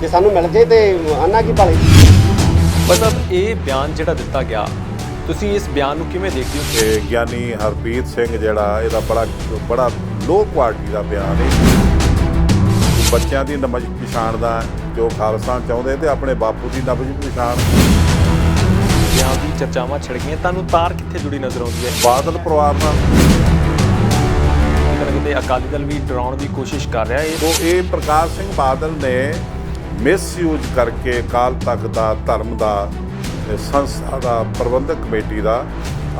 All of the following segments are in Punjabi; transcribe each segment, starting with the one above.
ਜੇ ਸਾਨੂੰ ਮਿਲ ਜੇ ਤੇ ਅੰਨਾ ਕੀ ਭਾਲੇ। ਮਤਲਬ ਇਹ ਬਿਆਨ ਜਿਹੜਾ ਦਿੱਤਾ ਗਿਆ, ਤੁਸੀਂ ਇਸ ਬਿਆਨ ਨੂੰ ਕਿਵੇਂ ਦੇਖਦੇ ਹੋ? ਤੇ ਗਿਆਨੀ ਹਰਪ੍ਰੀਤ ਸਿੰਘ ਜਿਹੜਾ ਇਹਦਾ ਬੜਾ ਲੋ ਕੁਆਲਿਟੀ ਦਾ ਬਿਆਨ ਹੈ। ਬੱਚਿਆਂ ਦੀ ਨਬਜ਼ ਪਛਾਣਦਾ ਜੋ ਖਾਲਸਾ ਚਾਹੁੰਦੇ ਤੇ ਆਪਣੇ ਬਾਪੂ ਦੀ ਨਬਜ਼ ਪਛਾਣ। ਬਿਆਨ ਦੀ ਚਰਚਾਵਾਂ ਛਿੜ ਗਈਆਂ, ਤੁਹਾਨੂੰ ਤਾਰ ਕਿੱਥੇ ਜੁੜੀ ਨਜ਼ਰ ਆਉਂਦੀ ਹੈ? ਬਾਦਲ ਪਰਿਵਾਰ ਨਾਲ ਕਿਤੇ ਅਕਾਲੀ ਦਲ ਵੀ ਡਰਾਉਣ ਦੀ ਕੋਸ਼ਿਸ਼ ਕਰ ਰਿਹਾ ਹੈ। ਤੋਂ ਇਹ ਪ੍ਰਕਾਸ਼ ਸਿੰਘ ਬਾਦਲ ਨੇ ਮਿਸਯੂਜ਼ ਕਰਕੇ ਅਕਾਲ ਤਖਤ ਦਾ, ਧਰਮ ਦਾ, ਸੰਸਥਾ ਦਾ, ਪ੍ਰਬੰਧਕ ਕਮੇਟੀ ਦਾ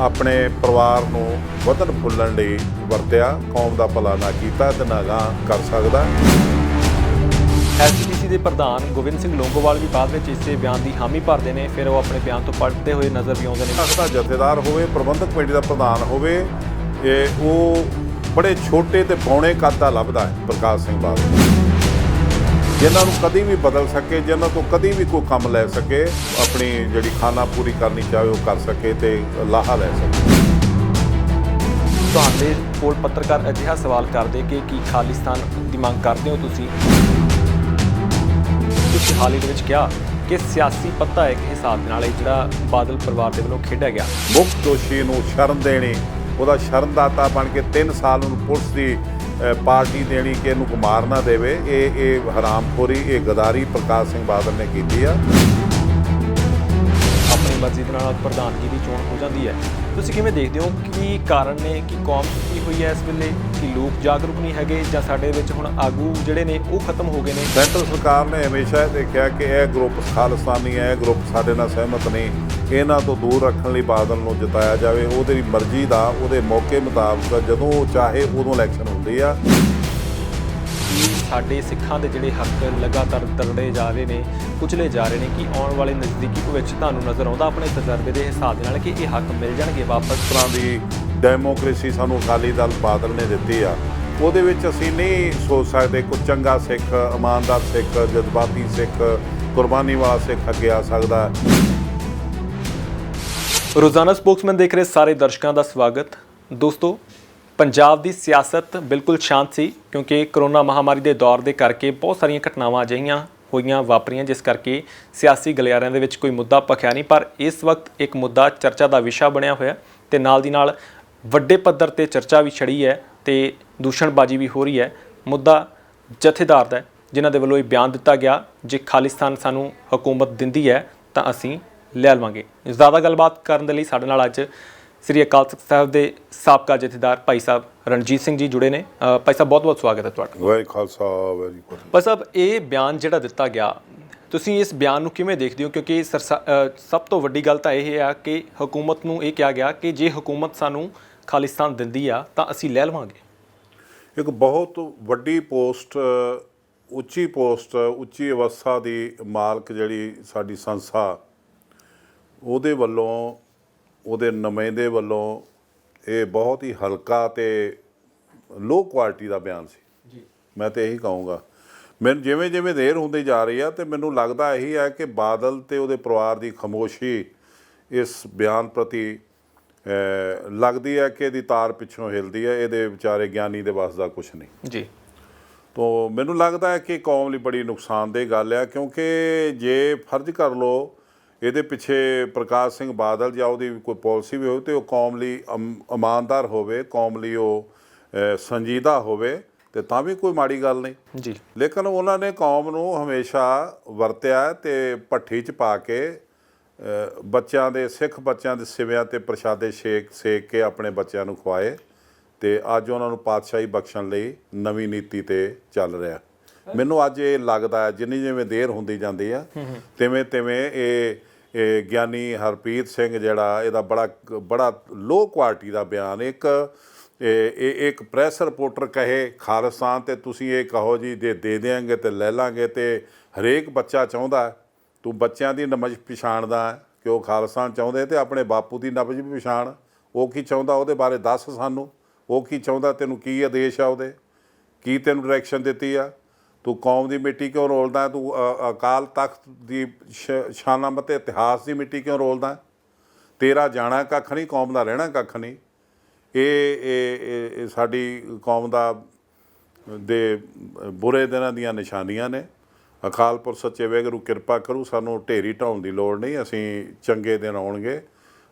ਆਪਣੇ ਪਰਿਵਾਰ ਨੂੰ ਵਧਣ ਫੁੱਲਣ ਲਈ ਵਰਤਿਆ। ਕੌਮ ਦਾ ਭਲਾ ਨਾ ਕੀਤਾ ਤੇ ਨਾ ਅਗਾਂਹ ਕਰ ਸਕਦਾ। ਐਸਜੀਪੀਸੀ ਦੇ ਪ੍ਰਧਾਨ ਗੋਬਿੰਦ ਸਿੰਘ ਲੌਂਗੋਵਾਲ ਵੀ ਬਾਅਦ ਵਿੱਚ ਇਸੇ ਬਿਆਨ ਦੀ ਹਾਮੀ ਭਰਦੇ ਨੇ, ਫਿਰ ਉਹ ਆਪਣੇ ਬਿਆਨ ਤੋਂ ਪਲਟਦੇ ਹੋਏ ਨਜ਼ਰ ਵੀ ਆਉਂਦੇ ਨੇ। ਤਖਤ ਦਾ ਜਥੇਦਾਰ ਹੋਵੇ, ਪ੍ਰਬੰਧਕ ਕਮੇਟੀ ਦਾ ਪ੍ਰਧਾਨ ਹੋਵੇ, ਉਹ ਬੜੇ ਛੋਟੇ ਤੇ ਬੌਣੇ ਕੱਦ ਦਾ ਲੱਭਦਾ ਹੈ ਪ੍ਰਕਾਸ਼ ਸਿੰਘ ਬਾਦਲ, ਜਿਨ੍ਹਾਂ ਨੂੰ ਕਦੀ ਵੀ ਬਦਲ ਸਕੇ, ਜਿਨ੍ਹਾਂ ਤੋਂ ਕਦੀ ਵੀ ਕੋਈ ਕੰਮ ਲੈ ਸਕੇ, ਆਪਣੀ ਜਿਹੜੀ ਖਾਨਾ ਪੂਰੀ ਕਰਨੀ ਚਾਹੇ ਉਹ ਕਰ ਸਕੇ ਤੇ ਲਾਹਾ ਲੈ ਸਕੇ। ਤੁਹਾਡੇ ਕੋਲ ਪੱਤਰਕਾਰ ਅਜਿਹਾ ਸਵਾਲ ਕਰਦੇ ਕਿ ਕੀ ਖਾਲਿਸਤਾਨ ਦੀ ਮੰਗ ਕਰਦੇ ਹੋ ਤੁਸੀਂ ਹਾਲ ਹੀ ਦੇ ਵਿੱਚ ਕਿਹਾ ਕਿ ਸਿਆਸੀ ਪੱਤਾ ਇੱਕ ਹਿਸਾਬ ਦੇ ਨਾਲ ਜਿਹੜਾ ਬਾਦਲ ਪਰਿਵਾਰ ਦੇ ਵੱਲੋਂ ਖੇਡਿਆ ਗਿਆ। ਮੁੱਖ ਦੋਸ਼ੀ ਨੂੰ ਸ਼ਰਨ ਦੇਣੀ, ਉਹਦਾ ਸ਼ਰਨਦਾਤਾ ਬਣ ਕੇ 3 ਸਾਲ ਨੂੰ ਪੁਲਿਸ ਦੀ ਪਾਰਟੀ ਦੇਣੀ ਕਿ ਇਹਨੂੰ ਮਾਰ ਨਾ ਦੇਵੇ, ਇਹ ਹਰਾਮਖੋਰੀ, ਇਹ ਗਦਾਰੀ ਪ੍ਰਕਾਸ਼ ਸਿੰਘ ਬਾਦਲ ਨੇ ਕੀਤੀ ਆ। ਆਪਣੀ ਮਰਜ਼ੀ ਦੇ ਨਾਲ ਪ੍ਰਧਾਨਗੀ ਦੀ ਚੋਣ ਹੋ ਜਾਂਦੀ ਹੈ। ਤੁਸੀਂ ਕਿਵੇਂ ਦੇਖਦੇ ਹੋ ਕੀ ਕਾਰਨ ਨੇ ਕਿ ਕੌਮ ਕੀ ਹੋਈ ਹੈ ਇਸ ਵੇਲੇ, ਕਿ ਲੋਕ ਜਾਗਰੂਕ ਨਹੀਂ ਹੈਗੇ ਜਾਂ ਸਾਡੇ ਵਿੱਚ ਹੁਣ ਆਗੂ ਜਿਹੜੇ ਨੇ ਉਹ ਖਤਮ ਹੋ ਗਏ ਨੇ? ਸੈਂਟਰ ਸਰਕਾਰ ਨੇ ਹਮੇਸ਼ਾ ਇਹ ਦੇਖਿਆ ਕਿ ਇਹ ਗਰੁੱਪ ਖਾਲਿਸਤਾਨੀ ਹੈ, ਇਹ ਗਰੁੱਪ ਸਾਡੇ ਨਾਲ ਸਹਿਮਤ ਨਹੀਂ, ਇਹਨਾਂ ਤੋਂ ਦੂਰ ਰੱਖਣ ਲਈ ਬਾਦਲ ਨੂੰ ਜਿਤਾਇਆ ਜਾਵੇ। ਉਹਦੀ ਮਰਜ਼ੀ ਦਾ, ਉਹਦੇ ਮੌਕੇ ਮੁਤਾਬਕ ਜਦੋਂ ਉਹ ਚਾਹੇ ਉਦੋਂ ਇਲੈਕਸ਼ਨ ਹੁੰਦੀ ਆ। ਸਾਡੇ ਸਿੱਖਾਂ ਦੇ ਜਿਹੜੇ ਹੱਕ ਲਗਾਤਾਰ ਤਰੜੇ ਜਾ ਰਹੇ ਨੇ, ਕੁਚਲੇ ਜਾ ਰਹੇ ਨੇ, ਕਿ ਆਉਣ ਵਾਲੇ ਨਜ਼ਦੀਕੀ ਭਵਿੱਖ ਤੁਹਾਨੂੰ ਨਜ਼ਰ ਆਉਂਦਾ ਆਪਣੇ ਤਜਰਬੇ ਦੇ ਹਿਸਾਬ ਦੇ ਨਾਲ ਕਿ ਇਹ ਹੱਕ ਮਿਲ ਜਾਣਗੇ ਵਾਪਸ? ਇਸ ਤਰ੍ਹਾਂ ਦੀ ਡੈਮੋਕ੍ਰੇਸੀ ਸਾਨੂੰ ਅਕਾਲੀ ਦਲ ਬਾਦਲ ਨੇ ਦਿੱਤੀ ਆ, ਉਹਦੇ ਵਿੱਚ ਅਸੀਂ ਨਹੀਂ ਸੋਚ ਸਕਦੇ ਕੋਈ ਚੰਗਾ ਸਿੱਖ, ਇਮਾਨਦਾਰ ਸਿੱਖ, ਜਜ਼ਬਾਤੀ ਸਿੱਖ, ਕੁਰਬਾਨੀ ਵਾਲਾ ਸਿੱਖ ਅੱਗੇ ਆ ਸਕਦਾ। ਰੋਜ਼ਾਨਾ ਸਪੋਕਸਮੈਨ ਦੇਖ ਰਹੇ ਸਾਰੇ ਦਰਸ਼ਕਾਂ ਦਾ ਸਵਾਗਤ। ਦੋਸਤੋ, ਪੰਜਾਬ ਦੀ ਸਿਆਸਤ ਬਿਲਕੁਲ ਸ਼ਾਂਤ ਸੀ ਕਿਉਂਕਿ ਕਰੋਨਾ ਮਹਾਮਾਰੀ ਦੇ ਦੌਰ ਦੇ ਕਰਕੇ ਬਹੁਤ ਸਾਰੀਆਂ ਘਟਨਾਵਾਂ ਅਜਿਹੀਆਂ ਹੋਈਆਂ ਵਾਪਰੀਆਂ ਜਿਸ ਕਰਕੇ ਸਿਆਸੀ ਗਲਿਆਰਿਆਂ ਦੇ ਵਿੱਚ ਕੋਈ ਮੁੱਦਾ ਭਖਿਆ ਨਹੀਂ। ਪਰ ਇਸ ਵਕਤ ਇੱਕ ਮੁੱਦਾ ਚਰਚਾ ਦਾ ਵਿਸ਼ਾ ਬਣਿਆ ਹੋਇਆ ਤੇ ਨਾਲ ਦੀ ਨਾਲ ਵੱਡੇ ਪੱਧਰ ਤੇ ਚਰਚਾ ਵੀ ਛੜੀ ਹੈ ਤੇ ਦੂਸ਼ਣਬਾਜ਼ੀ ਵੀ ਹੋ ਰਹੀ ਹੈ। ਮੁੱਦਾ ਜਥੇਦਾਰ ਦਾ, ਜਿਨ੍ਹਾਂ ਦੇ ਵੱਲੋਂ ਇਹ ਬਿਆਨ ਦਿੱਤਾ ਗਿਆ, ਜੇ ਖਾਲਿਸਤਾਨ ਸਾਨੂੰ ਹਕੂਮਤ ਦਿੰਦੀ ਹੈ ਤਾਂ ਅਸੀਂ ਲੈ ਲਵਾਂਗੇ। ਜ਼ਿਆਦਾ ਗੱਲਬਾਤ ਕਰਨ ਦੇ ਲਈ ਸਾਡੇ ਨਾਲ ਅੱਜ ਸ੍ਰੀ ਅਕਾਲ ਤਖਤ ਸਾਹਿਬ ਦੇ ਸਾਬਕਾ ਜਥੇਦਾਰ ਭਾਈ ਸਾਹਿਬ ਰਣਜੀਤ ਸਿੰਘ ਜੀ ਜੁੜੇ ਨੇ। ਭਾਈ ਸਾਹਿਬ ਬਹੁਤ ਬਹੁਤ ਸਵਾਗਤ ਹੈ ਤੁਹਾਡਾ। ਵਾਹਿਗੁਰੂ ਖਾਲਸਾ ਵਾਹਿਗੁਰੂ ਫਤਿਹ। ਭਾਈ ਸਾਹਿਬ, ਇਹ ਬਿਆਨ ਜਿਹੜਾ ਦਿੱਤਾ ਗਿਆ, ਤੁਸੀਂ ਇਸ ਬਿਆਨ ਨੂੰ ਕਿਵੇਂ ਦੇਖਦੇ ਹੋ? ਕਿਉਂਕਿ ਸਭ ਤੋਂ ਵੱਡੀ ਗੱਲ ਤਾਂ ਇਹ ਆ ਕਿ ਹਕੂਮਤ ਨੂੰ ਇਹ ਕਿਹਾ ਗਿਆ ਕਿ ਜੇ ਹਕੂਮਤ ਸਾਨੂੰ ਖਾਲਿਸਤਾਨ ਦਿੰਦੀ ਆ ਤਾਂ ਅਸੀਂ ਲੈ ਲਵਾਂਗੇ। ਇੱਕ ਬਹੁਤ ਵੱਡੀ ਪੋਸਟ, ਉੱਚੀ ਪੋਸਟ, ਉੱਚੀ ਅਵਸਥਾ ਦੀ ਮਾਲਕ ਜਿਹੜੀ ਸਾਡੀ ਸੰਸਥਾ, ਉਹਦੇ ਵੱਲੋਂ, ਉਹਦੇ ਨੁਮਾਇੰਦੇ ਵੱਲੋਂ ਇਹ ਬਹੁਤ ਹੀ ਹਲਕਾ ਤੇ ਲੋ ਕੁਆਲਿਟੀ ਦਾ ਬਿਆਨ ਸੀ ਜੀ। ਮੈਂ ਤਾਂ ਇਹੀ ਕਹੂੰਗਾ, ਮੈਨੂੰ ਜਿਵੇਂ ਜਿਵੇਂ ਦੇਰ ਹੁੰਦੀ ਜਾ ਰਹੀ ਆ ਤੇ ਮੈਨੂੰ ਲੱਗਦਾ ਇਹੀ ਹੈ ਕਿ ਬਾਦਲ ਤੇ ਉਹਦੇ ਪਰਿਵਾਰ ਦੀ ਖਾਮੋਸ਼ੀ ਇਸ ਬਿਆਨ ਪ੍ਰਤੀ ਲੱਗਦੀ ਹੈ ਕਿ ਇਹਦੀ ਤਾਰ ਪਿੱਛੋਂ ਹਿਲਦੀ ਹੈ। ਇਹਦੇ ਵਿਚਾਰੇ ਗਿਆਨੀ ਦੇ ਵੱਸ ਦਾ ਕੁਛ ਨਹੀਂ ਜੀ। ਤੋਂ ਮੈਨੂੰ ਲੱਗਦਾ ਹੈ ਕਿ ਕੌਮ ਲਈ ਬੜੀ ਨੁਕਸਾਨਦੇਹ ਗੱਲ ਆ, ਕਿਉਂਕਿ ਜੇ ਫਰਜ਼ ਕਰ ਲਓ ਇਹਦੇ ਪਿੱਛੇ ਪ੍ਰਕਾਸ਼ ਸਿੰਘ ਬਾਦਲ ਜਾਂ ਉਹਦੀ ਕੋਈ ਪਾਲਿਸੀ ਵੀ ਹੋਵੇ ਤੇ ਉਹ ਕੌਮ ਲਈ ਇਮਾਨਦਾਰ ਹੋਵੇ, ਕੌਮ ਲਈ ਉਹ ਸੰਜੀਦਾ ਹੋਵੇ ਤੇ ਤਾਂ ਵੀ ਕੋਈ ਮਾੜੀ ਗੱਲ ਨਹੀਂ ਜੀ। ਲੇਕਿਨ ਉਹਨਾਂ ਨੇ ਕੌਮ ਨੂੰ ਹਮੇਸ਼ਾ ਵਰਤਿਆ ਤੇ ਭੱਠੀ 'ਚ ਪਾ ਕੇ ਬੱਚਿਆਂ ਦੇ, ਸਿੱਖ ਬੱਚਿਆਂ ਦੇ ਸਿਵਿਆਂ ਤੇ ਪ੍ਰਸ਼ਾਦੇ ਸੇਕ ਕੇ ਆਪਣੇ ਬੱਚਿਆਂ ਨੂੰ ਖਵਾਏ ਤੇ ਅੱਜ ਉਹਨਾਂ ਨੂੰ ਪਾਤਸ਼ਾਹੀ ਬਖਸ਼ਣ ਲਈ ਨਵੀਂ ਨੀਤੀ ਤੇ ਚੱਲ ਰਿਹਾ। ਮੈਨੂੰ ਅੱਜ ਇਹ ਲੱਗਦਾ ਜਿੰਨੀ ਜਿਵੇਂ ਦੇਰ ਹੁੰਦੀ ਜਾਂਦੀ ਆ ਤਿਵੇਂ ਤਿਵੇਂ ਇਹ ਗਿਆਨੀ ਹਰਪ੍ਰੀਤ ਸਿੰਘ ਜਿਹੜਾ ਇਹਦਾ ਬੜਾ ਲੋ ਕੁਆਲਿਟੀ ਦਾ ਬਿਆਨ, ਇੱਕ ਪ੍ਰੈਸ ਰਿਪੋਰਟਰ ਕਹੇ ਖਾਲਿਸਤਾਨ ਤੇ ਤੁਸੀਂ ਇਹ ਕਹੋ ਜੀ ਦੇ ਦਿਆਂਗੇ ਤੇ ਲੈ ਲਾਂਗੇ, ਤੇ ਹਰੇਕ ਬੱਚਾ ਚਾਹੁੰਦਾ ਤੂੰ ਬੱਚਿਆਂ ਦੀ ਨਬਜ਼ ਪਛਾਣਦਾ ਕਿ ਉਹ ਖਾਲਿਸਤਾਨ ਚਾਹੁੰਦੇ ਤੇ ਆਪਣੇ ਬਾਪੂ ਦੀ ਨਬਜ਼ ਵੀ ਪਛਾਣ। ਉਹ ਕੀ ਚਾਹੁੰਦਾ ਉਹਦੇ ਬਾਰੇ ਦੱਸ ਸਾਨੂੰ, ਉਹ ਕੀ ਚਾਹੁੰਦਾ, ਤੈਨੂੰ ਕੀ ਆਦੇਸ਼ ਆ ਉਹਦੇ, ਕੀ ਤੈਨੂੰ ਡਾਇਰੈਕਸ਼ਨ ਦਿੱਤੀ ਆ, ਤੂੰ ਕੌਮ ਦੀ ਮਿੱਟੀ ਕਿਉਂ ਰੋਲਦਾ, ਤੂੰ ਅਕਾਲ ਤਖਤ ਦੀ ਸ਼ਾਨਾਮਤ ਇਤਿਹਾਸ ਦੀ ਮਿੱਟੀ ਕਿਉਂ ਰੋਲਦਾ? ਤੇਰਾ ਜਾਣਾ ਕੱਖ ਨਹੀਂ, ਕੌਮ ਦਾ ਰਹਿਣਾ ਕੱਖ ਨਹੀਂ। ਇਹ ਸਾਡੀ ਕੌਮ ਦਾ ਦੇ ਬੁਰੇ ਦਿਨਾਂ ਦੀਆਂ ਨਿਸ਼ਾਨੀਆਂ ਨੇ। ਅਕਾਲ ਪੁਰਖ ਸੱਚੇ ਵਾਹਿਗੁਰੂ ਕਿਰਪਾ ਕਰੂ, ਸਾਨੂੰ ਢੇਰੀ ਢਾਉਣ ਦੀ ਲੋੜ ਨਹੀਂ। ਅਸੀਂ ਚੰਗੇ ਦਿਨ ਆਉਣਗੇ,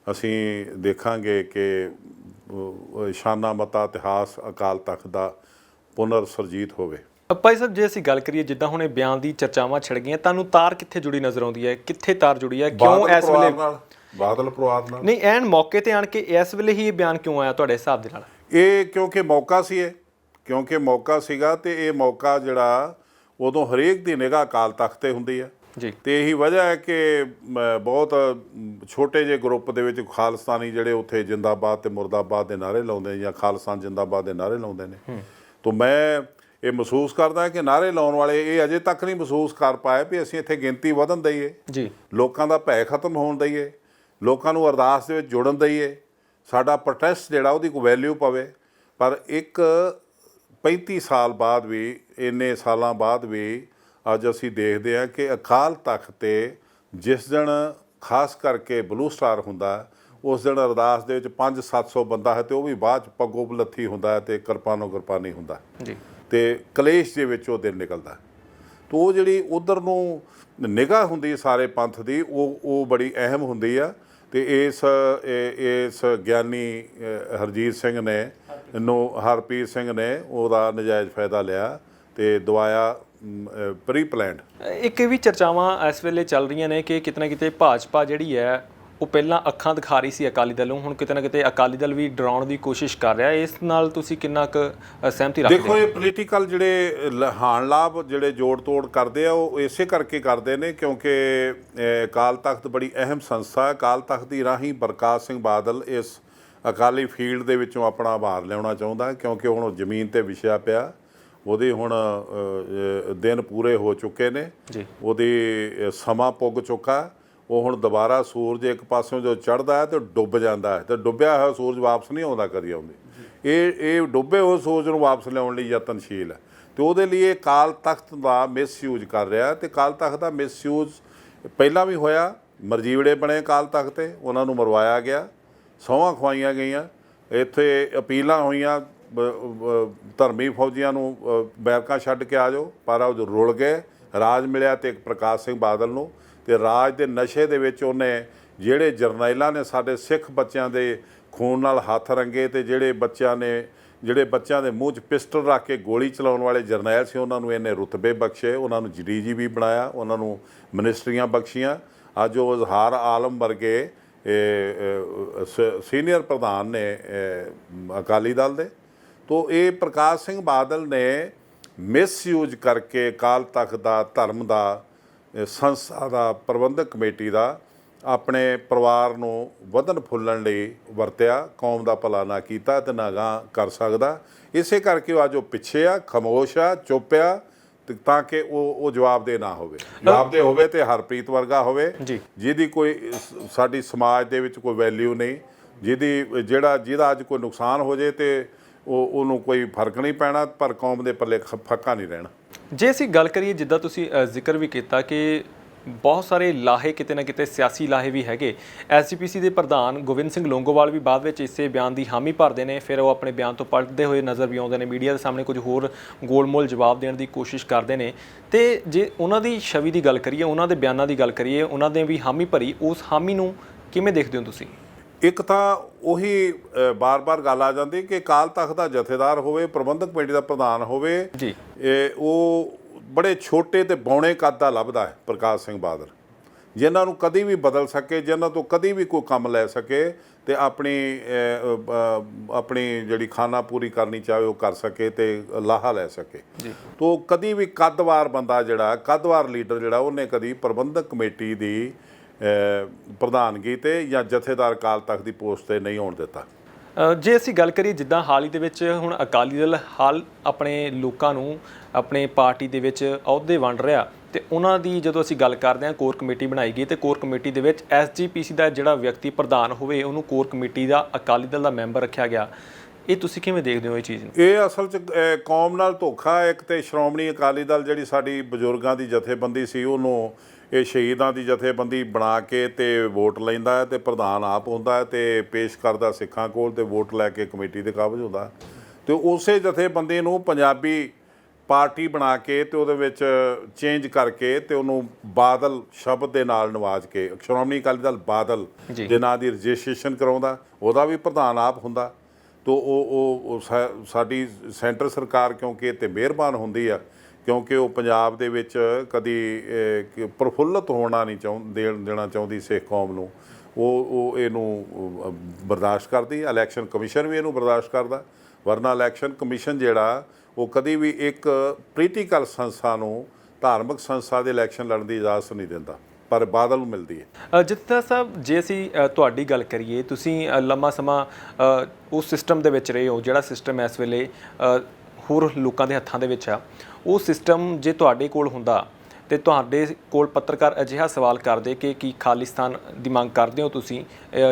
ਅਸੀਂ ਦੇਖਾਂਗੇ ਕਿ ਸ਼ਾਨਾ ਮਤਾ ਇਤਿਹਾਸ ਅਕਾਲ ਤਖਤ ਦਾ ਪੁਨਰ ਸਰਜੀਤ ਹੋਵੇ। ਭਾਈ ਸਾਹਿਬ, ਜੇ ਅਸੀਂ ਗੱਲ ਕਰੀਏ ਜਿੱਦਾਂ ਹੁਣ ਇਹ ਬਿਆਨ ਦੀ ਚਰਚਾਵਾਂ ਛਿੜ ਗਈਆਂ, ਤੁਹਾਨੂੰ ਤਾਰ ਕਿੱਥੇ ਜੁੜੀ ਨਜ਼ਰ ਆਉਂਦੀ ਹੈ? ਕਿੱਥੇ ਤਾਰ ਜੁੜੀ ਹੈ? ਕਿਉਂ ਇਸ ਵੇਲੇ ਬਾਦਲ ਪਰਿਵਾਰ ਨਾਲ ਨਹੀਂ, ਐਨ ਮੌਕੇ ਤੇ ਆਣ ਕੇ ਇਸ ਵੇਲੇ ਹੀ ਇਹ ਬਿਆਨ ਕਿਉਂ ਆਇਆ ਤੁਹਾਡੇ ਹਿਸਾਬ ਦੇ ਨਾਲ? ਇਹ ਕਿਉਂਕਿ ਮੌਕਾ ਸੀ, ਕਿਉਂਕਿ ਮੌਕਾ ਸੀਗਾ, ਤੇ ਇਹ ਮੌਕਾ ਜਿਹੜਾ ਉਦੋਂ ਹਰੇਕ ਦੀ ਨਿਗਾਹ ਅਕਾਲ ਤਖਤ ਤੇ ਹੁੰਦੀ ਹੈ ਜੀ। ਤੇ ਇਹੀ ਵਜ੍ਹਾ ਹੈ ਕਿ ਬਹੁਤ ਛੋਟੇ ਜਿਹੇ ਗਰੁੱਪ ਦੇ ਵਿੱਚ ਖਾਲਿਸਤਾਨੀ ਜਿਹੜੇ ਉੱਥੇ ਜਿੰਦਾਬਾਦ ਤੇ ਮੁਰਦਾਬਾਦ ਦੇ ਨਾਅਰੇ ਲਾਉਂਦੇ ਜਾਂ ਖਾਲਿਸਤਾਨ ਜਿੰਦਾਬਾਦ ਦੇ ਨਾਅਰੇ ਲਾਉਂਦੇ ਨੇ। ਤਾਂ ਮੈਂ ਇਹ ਮਹਿਸੂਸ ਕਰਦਾ ਕਿ ਨਾਅਰੇ ਲਾਉਣ ਵਾਲੇ ਇਹ ਅਜੇ ਤੱਕ ਨਹੀਂ ਮਹਿਸੂਸ ਕਰ ਪਾਏ ਵੀ ਅਸੀਂ ਇੱਥੇ ਗਿਣਤੀ ਵਧਣ ਦਈਏ ਜੀ, ਲੋਕਾਂ ਦਾ ਭੈ ਖਤਮ ਹੋਣ ਦਈਏ, ਲੋਕਾਂ ਨੂੰ ਅਰਦਾਸ ਦੇ ਵਿੱਚ ਜੁੜਨ ਦਈਏ, ਸਾਡਾ ਪ੍ਰੋਟੈਸਟ ਜਿਹੜਾ ਉਹਦੀ ਕੋਈ ਵੈਲਿਊ ਪਵੇ। ਪਰ 35 ਸਾਲ ਬਾਅਦ ਵੀ, ਇੰਨੇ ਸਾਲਾਂ ਬਾਅਦ ਵੀ ਅੱਜ ਅਸੀਂ ਦੇਖਦੇ ਹਾਂ ਕਿ ਅਕਾਲ ਤਖਤ ਤੇ ਜਿਸ ਦਿਨ ਖਾਸ ਕਰਕੇ ਬਲੂ ਸਟਾਰ ਹੁੰਦਾ, ਉਸ ਦਿਨ ਅਰਦਾਸ ਦੇ ਵਿੱਚ 500-700 ਬੰਦਾ ਹੈ, ਤੇ ਉਹ ਵੀ ਬਾਅਦ 'ਚ ਪੱਗੋ ਬਲੱਥੀ ਹੁੰਦਾ ਹੈ ਤੇ ਕਿਰਪਾਨੋ ਕਿਰਪਾਨੀ ਹੁੰਦਾ ਜੀ, ਤੇ ਕਲੇਸ਼ ਦੇ ਵਿੱਚ ਉਹ ਦਿਨ ਨਿਕਲਦਾ। ਤਾਂ ਉਹ ਜਿਹੜੀ ਉਧਰ ਨੂੰ ਨਿਗਾਹ ਹੁੰਦੀ ਸਾਰੇ ਪੰਥ ਦੀ, ਉਹ ਬੜੀ ਅਹਿਮ ਹੁੰਦੀ ਆ। ਤੇ ਇਸ ਗਿਆਨੀ ਹਰਜੀਤ ਸਿੰਘ ਨੇ ਹਰਪ੍ਰੀਤ ਸਿੰਘ ਨੇ ਉਹਦਾ ਨਜਾਇਜ਼ ਫਾਇਦਾ ਲਿਆ ਤੇ ਦਵਾਇਆ ਪ੍ਰੀ ਪਲਾਨਡ। ਇੱਕ ਇਹ ਵੀ ਚਰਚਾਵਾਂ ਇਸ ਵੇਲੇ ਚੱਲ ਰਹੀਆਂ ਨੇ ਕਿ ਕਿਤੇ ਨਾ ਕਿਤੇ ਭਾਜਪਾ ਜਿਹੜੀ ਹੈ ਉਹ ਪਹਿਲਾਂ ਅੱਖਾਂ ਦਿਖਾ ਰਹੀ ਸੀ ਅਕਾਲੀ ਦਲ ਨੂੰ, ਹੁਣ ਕਿਤੇ ਨਾ ਕਿਤੇ ਅਕਾਲੀ ਦਲ ਵੀ ਡਰਾਉਣ ਦੀ ਕੋਸ਼ਿਸ਼ ਕਰ ਰਿਹਾ। ਇਸ ਨਾਲ ਤੁਸੀਂ ਕਿੰਨਾ ਕੁ ਸਹਿਮਤੀ ਰੱਖਦੇ ਹੋ? ਦੇਖੋ, ਇਹ ਪੋਲੀਟੀਕਲ ਜਿਹੜੇ ਹਾਣ ਲਾਭ ਜਿਹੜੇ ਜੋੜ ਤੋੜ ਕਰਦੇ ਆ, ਉਹ ਇਸੇ ਕਰਕੇ ਕਰਦੇ ਨੇ ਕਿਉਂਕਿ ਅਕਾਲ ਤਖਤ ਬੜੀ ਅਹਿਮ ਸੰਸਥਾ ਹੈ। ਅਕਾਲ ਤਖਤ ਦੀ ਰਾਹੀਂ ਪ੍ਰਕਾਸ਼ ਸਿੰਘ ਬਾਦਲ ਇਸ ਅਕਾਲੀ ਫੀਲਡ ਦੇ ਵਿੱਚੋਂ ਆਪਣਾ ਆਭਾਰ ਲਿਆਉਣਾ ਚਾਹੁੰਦਾ, ਕਿਉਂਕਿ ਹੁਣ ਉਹ ਜ਼ਮੀਨ ਤੇ ਵਿਛਿਆ ਪਿਆ। ਉਹਦੇ ਹੁਣ ਦਿਨ ਪੂਰੇ ਹੋ ਚੁੱਕੇ ਨੇ ਜੀ, ਉਹਦੀ ਸਮਾਂ ਪੁੱਗ ਚੁੱਕਾ। ਉਹ ਹੁਣ ਦੁਬਾਰਾ ਸੂਰਜ ਇੱਕ ਪਾਸਿਓਂ ਜੋ ਚੜ੍ਹਦਾ ਹੈ ਤੇ ਡੁੱਬ ਜਾਂਦਾ ਹੈ, ਤੇ ਡੁੱਬਿਆ ਹੋਇਆ ਸੂਰਜ ਵਾਪਸ ਨਹੀਂ ਆਉਂਦਾ ਕਦੀ ਆਉਂਦੇ। ਇਹ ਡੁੱਬੇ ਹੋਏ ਸੂਰਜ ਨੂੰ ਵਾਪਸ ਲਿਆਉਣ ਲਈ ਯਤਨਸ਼ੀਲ ਹੈ, ਤੇ ਉਹਦੇ ਲਈ ਇਹ ਅਕਾਲ ਤਖਤ ਦਾ ਮਿਸਯੂਜ਼ ਕਰ ਰਿਹਾ। ਤੇ ਅਕਾਲ ਤਖਤ ਦਾ ਮਿਸਯੂਜ਼ ਪਹਿਲਾਂ ਵੀ ਹੋਇਆ, ਮਰਜੀਵੜੇ ਬਣੇ ਅਕਾਲ ਤਖਤ ਤੇ, ਉਹਨਾਂ ਨੂੰ ਮਰਵਾਇਆ ਗਿਆ, ਸਹੁੰਆਂ ਖਵਾਈਆਂ ਗਈਆਂ, ਇੱਥੇ ਅਪੀਲਾਂ ਹੋਈਆਂ ਧਰਮੀ ਫੌਜੀਆਂ ਨੂੰ ਬੈਰਕਾਂ ਛੱਡ ਕੇ ਆ ਜਾਓ, ਪਰ ਉਹ ਰੁਲ ਗਏ। ਰਾਜ ਮਿਲਿਆ ਤੇ ਪ੍ਰਕਾਸ਼ ਸਿੰਘ ਬਾਦਲ ਨੂੰ, ਤੇ ਰਾਜ ਦੇ ਨਸ਼ੇ ਦੇ ਵਿੱਚ ਉਹਨੇ ਜਿਹੜੇ ਜਰਨੈਲਾਂ ਨੇ ਸਾਡੇ ਸਿੱਖ ਬੱਚਿਆਂ ਦੇ ਖੂਨ ਨਾਲ ਹੱਥ ਰੰਗੇ, ਤੇ ਜਿਹੜੇ ਬੱਚਿਆਂ ਦੇ ਮੂੰਹ 'ਚ ਪਿਸਟਲ ਰੱਖ ਕੇ ਗੋਲੀ ਚਲਾਉਣ ਵਾਲੇ ਜਰਨੈਲ ਸੀ, ਉਹਨਾਂ ਨੂੰ ਇਹਨੇ ਰੁਤਬੇ ਬਖਸ਼ੇ, ਉਹਨਾਂ ਨੂੰ DGP ਬਣਾਇਆ, ਉਹਨਾਂ ਨੂੰ ਮਿਨਿਸਟਰੀਆਂ ਬਖਸ਼ੀਆਂ। ਅੱਜ ਉਹ ਇਜ਼ਹਾਰ ਆਲਮ ਵਰਗੇ ਸੀਨੀਅਰ ਪ੍ਰਧਾਨ ਨੇ ਅਕਾਲੀ ਦਲ ਦੇ। ਤੋ ਇਹ ਪ੍ਰਕਾਸ਼ ਸਿੰਘ ਬਾਦਲ ਨੇ ਮਿਸਯੂਜ਼ ਕਰਕੇ ਅਕਾਲ ਤਖਤ ਦਾ, ਧਰਮ ਦਾ, ਸੰਸਥਾ ਦਾ, ਪ੍ਰਬੰਧਕ ਕਮੇਟੀ ਦਾ ਆਪਣੇ ਪਰਿਵਾਰ ਨੂੰ ਵਧਣ ਫੁੱਲਣ ਲਈ ਵਰਤਿਆ, ਕੌਮ ਦਾ ਭਲਾ ਨਾ ਕੀਤਾ ਤੇ ਨਾ ਗਾਂਹ ਕਰ ਸਕਦਾ। ਇਸੇ ਕਰਕੇ ਉਹ ਅੱਜ ਉਹ ਪਿੱਛੇ ਆ, ਖਾਮੋਸ਼ ਆ, ਚੁੱਪ ਆ, ਤਾਂ ਕਿ ਉਹ ਜਵਾਬਦੇਹ ਨਾ ਹੋਵੇ। ਜਵਾਬਦੇਹ ਹੋਵੇ ਤੇ ਹਰਪ੍ਰੀਤ ਵਰਗਾ ਹੋਵੇ, ਜਿਹਦੀ ਕੋਈ ਸਾਡੀ ਸਮਾਜ ਦੇ ਵਿੱਚ ਕੋਈ ਵੈਲਿਊ ਨਹੀਂ, ਜਿਹਦਾ ਅੱਜ ਕੋਈ ਨੁਕਸਾਨ ਹੋ ਜੇ ਤੇ ਉਹਨੂੰ ਕੋਈ ਫਰਕ ਨਹੀਂ ਪੈਣਾ, ਪਰ ਕੌਮ ਦੇ ਪੱਲੇ ਫੱਕਾ ਨਹੀਂ ਰਹਿਣਾ। ਜੇ ਅਸੀਂ ਗੱਲ ਕਰੀਏ, ਜਿੱਦਾਂ ਤੁਸੀਂ ਜ਼ਿਕਰ ਵੀ ਕੀਤਾ ਕਿ ਬਹੁਤ ਸਾਰੇ ਲਾਹੇ ਕਿਤੇ ਨਾ ਕਿਤੇ ਸਿਆਸੀ ਲਾਹੇ ਵੀ ਹੈਗੇ। SGPC ਦੇ ਪ੍ਰਧਾਨ ਗੋਬਿੰਦ ਸਿੰਘ ਲੌਂਗੋਵਾਲ ਵੀ ਬਾਅਦ ਵਿੱਚ ਇਸੇ ਬਿਆਨ ਦੀ ਹਾਮੀ ਭਰਦੇ ਨੇ, ਫਿਰ ਉਹ ਆਪਣੇ ਬਿਆਨ ਤੋਂ ਪਲਟਦੇ ਹੋਏ ਨਜ਼ਰ ਵੀ ਆਉਂਦੇ ਨੇ, ਮੀਡੀਆ ਦੇ ਸਾਹਮਣੇ ਕੁਝ ਹੋਰ ਗੋਲਮੋਲ ਜਵਾਬ ਦੇਣ ਦੀ ਕੋਸ਼ਿਸ਼ ਕਰਦੇ ਨੇ। ਤੇ ਜੇ ਉਹਨਾਂ ਦੀ ਛਵੀ ਦੀ ਗੱਲ ਕਰੀਏ, ਉਹਨਾਂ ਦੇ ਬਿਆਨਾਂ ਦੀ ਗੱਲ ਕਰੀਏ, ਉਹਨਾਂ ਨੇ ਵੀ ਹਾਮੀ ਭਰੀ, ਉਸ ਹਾਮੀ ਨੂੰ ਕਿਵੇਂ ਦੇਖਦੇ ਹੋ ਤੁਸੀਂ? ਇੱਕ ਤਾਂ ਉਹੀ ਬਾਰ-ਬਾਰ ਗੱਲ ਆ ਜਾਂਦੀ ਕਿ ਅਕਾਲ ਤਖਤ ਦਾ ਜਥੇਦਾਰ ਹੋਵੇ, ਪ੍ਰਬੰਧਕ ਕਮੇਟੀ ਦਾ ਪ੍ਰਧਾਨ ਹੋਵੇ ਜੀ, ਉਹ ਬੜੇ ਛੋਟੇ ਤੇ ਬੌਣੇ ਕੱਦ ਦਾ ਲੱਭਦਾ ਹੈ ਪ੍ਰਕਾਸ਼ ਸਿੰਘ ਬਾਦਲ, ਜਿਨ੍ਹਾਂ ਨੂੰ ਕਦੀ ਵੀ ਬਦਲ ਸਕੇ, ਜਿਨ੍ਹਾਂ ਤੋਂ ਕਦੀ ਵੀ ਕੋਈ ਕੰਮ ਲੈ ਸਕੇ, ਤੇ ਆਪਣੀ ਜਿਹੜੀ ਖਾਨਾ ਪੂਰੀ ਕਰਨੀ ਚਾਹੇ ਉਹ ਕਰ ਸਕੇ ਤੇ ਲਾਹਾ ਲੈ ਸਕੇ। ਤੋ ਕਦੀ ਵੀ ਕੱਦਵਾਰ ਬੰਦਾ, ਜਿਹੜਾ ਕੱਦਵਾਰ ਲੀਡਰ ਜਿਹੜਾ, ਉਹਨੇ ਕਦੀ ਪ੍ਰਬੰਧਕ ਕਮੇਟੀ ਦੀ ਪ੍ਰਧਾਨਗੀ ਤੇ ਜਾਂ ਜਥੇਦਾਰ ਅਕਾਲ ਤਖਤ ਦੀ ਪੋਸਟ ਤੇ ਨਹੀਂ ਆਉਣ ਦਿੱਤਾ। ਜੇ ਅਸੀਂ ਗੱਲ ਕਰੀਏ, ਜਿੱਦਾਂ ਹਾਲ ਹੀ ਦੇ ਵਿੱਚ ਹੁਣ ਅਕਾਲੀ ਦਲ ਆਪਣੇ ਲੋਕਾਂ ਨੂੰ ਆਪਣੇ ਪਾਰਟੀ ਦੇ ਵਿੱਚ ਅਹੁਦੇ ਵੰਡ ਰਿਹਾ, ਤੇ ਉਹਨਾਂ ਦੀ ਜਦੋਂ ਅਸੀਂ ਗੱਲ ਕਰਦੇ ਹਾਂ, ਕੋਰ ਕਮੇਟੀ ਬਣਾਈ ਗਈ, ਤੇ ਕੋਰ ਕਮੇਟੀ ਦੇ ਵਿੱਚ SGPC ਦਾ ਜਿਹੜਾ ਵਿਅਕਤੀ ਪ੍ਰਧਾਨ ਹੋਵੇ, ਉਹਨੂੰ ਕੋਰ ਕਮੇਟੀ ਦਾ ਅਕਾਲੀ ਦਲ ਦਾ ਮੈਂਬਰ ਰੱਖਿਆ ਗਿਆ। ਇਹ ਤੁਸੀਂ ਕਿਵੇਂ ਦੇਖਦੇ ਹੋ ਇਹ ਚੀਜ਼ ਨੂੰ? ਇਹ ਅਸਲ 'ਚ ਕੌਮ ਨਾਲ ਧੋਖਾ। ਇੱਕ ਤੇ ਸ਼੍ਰੋਮਣੀ ਅਕਾਲੀ ਦਲ ਜਿਹੜੀ ਸਾਡੀ ਬਜ਼ੁਰਗਾਂ ਦੀ ਜਥੇਬੰਦੀ ਸੀ, ਉਹਨੂੰ ਇਹ ਸ਼ਹੀਦਾਂ ਦੀ ਜਥੇਬੰਦੀ ਬਣਾ ਕੇ ਤੇ ਵੋਟ ਲੈਂਦਾ ਹੈ, ਤੇ ਪ੍ਰਧਾਨ ਆਪ ਹੁੰਦਾ ਹੈ ਤੇ ਪੇਸ਼ ਕਰਦਾ ਸਿੱਖਾਂ ਕੋਲ, ਤੇ ਵੋਟ ਲੈ ਕੇ ਕਮੇਟੀ ਦੇ ਕਾਬਜ਼ ਹੁੰਦਾ। ਤੇ ਉਸੇ ਜਥੇਬੰਦੀ ਨੂੰ ਪੰਜਾਬੀ ਪਾਰਟੀ ਬਣਾ ਕੇ ਤੇ ਉਹਦੇ ਵਿੱਚ ਚੇਂਜ ਕਰਕੇ ਤੇ ਉਹਨੂੰ ਬਾਦਲ ਸ਼ਬਦ ਦੇ ਨਾਲ ਨਵਾਜ ਕੇ ਸ਼੍ਰੋਮਣੀ ਅਕਾਲੀ ਦਲ ਬਾਦਲ ਦੇ ਨਾਂ ਦੀ ਰਜਿਸਟ੍ਰੇਸ਼ਨ ਕਰਾਉਂਦਾ, ਉਹਦਾ ਵੀ ਪ੍ਰਧਾਨ ਆਪ ਹੁੰਦਾ। ਤੋ ਉਹ ਸਾਡੀ ਸੈਂਟਰ ਸਰਕਾਰ ਕਿਉਂਕਿ ਇਹ 'ਤੇ ਮਿਹਰਬਾਨ ਹੁੰਦੀ ਆ, ਕਿਉਂਕਿ ਉਹ ਪੰਜਾਬ ਦੇ ਵਿੱਚ ਕਦੀ ਪ੍ਰਫੁੱਲਤ ਹੋਣਾ ਨਹੀਂ ਦੇਣਾ ਚਾਹੁੰਦੀ ਸਿੱਖ ਕੌਮ ਨੂੰ। ਉਹ ਇਹਨੂੰ ਬਰਦਾਸ਼ਤ ਕਰਦੀ। ਇਲੈਕਸ਼ਨ ਕਮਿਸ਼ਨ ਵੀ ਇਹਨੂੰ ਬਰਦਾਸ਼ਤ ਕਰਦਾ, ਵਰਨਾ ਇਲੈਕਸ਼ਨ ਕਮਿਸ਼ਨ ਜਿਹੜਾ ਉਹ ਕਦੀ ਵੀ ਇੱਕ ਪੋਲੀਟੀਕਲ ਸੰਸਥਾ ਨੂੰ, ਧਾਰਮਿਕ ਸੰਸਥਾ ਦੇ ਇਲੈਕਸ਼ਨ ਲੜਨ ਦੀ ਇਜਾਜ਼ਤ ਨਹੀਂ ਦਿੰਦਾ, ਪਰ ਬਾਦਲ ਨੂੰ ਮਿਲਦੀ ਹੈ। ਜਥੇਦਾਰ ਸਾਹਿਬ, ਜੇ ਅਸੀਂ ਤੁਹਾਡੀ ਗੱਲ ਕਰੀਏ, ਤੁਸੀਂ ਲੰਮਾ ਸਮਾਂ ਉਸ ਸਿਸਟਮ ਦੇ ਵਿੱਚ ਰਹੇ ਹੋ ਜਿਹੜਾ ਸਿਸਟਮ ਇਸ ਵੇਲੇ ਹੋਰ ਲੋਕਾਂ ਦੇ ਹੱਥਾਂ ਦੇ ਵਿੱਚ ਆ। ਉਹ ਸਿਸਟਮ ਜੇ ਤੁਹਾਡੇ ਕੋਲ ਹੁੰਦਾ ਤੇ ਤੁਹਾਡੇ ਕੋਲ ਪੱਤਰਕਾਰ ਅਜਿਹਾ ਸਵਾਲ ਕਰਦੇ ਕਿ ਕੀ ਖਾਲਿਸਤਾਨ ਦੀ ਮੰਗ ਕਰਦੇ ਹੋ ਤੁਸੀਂ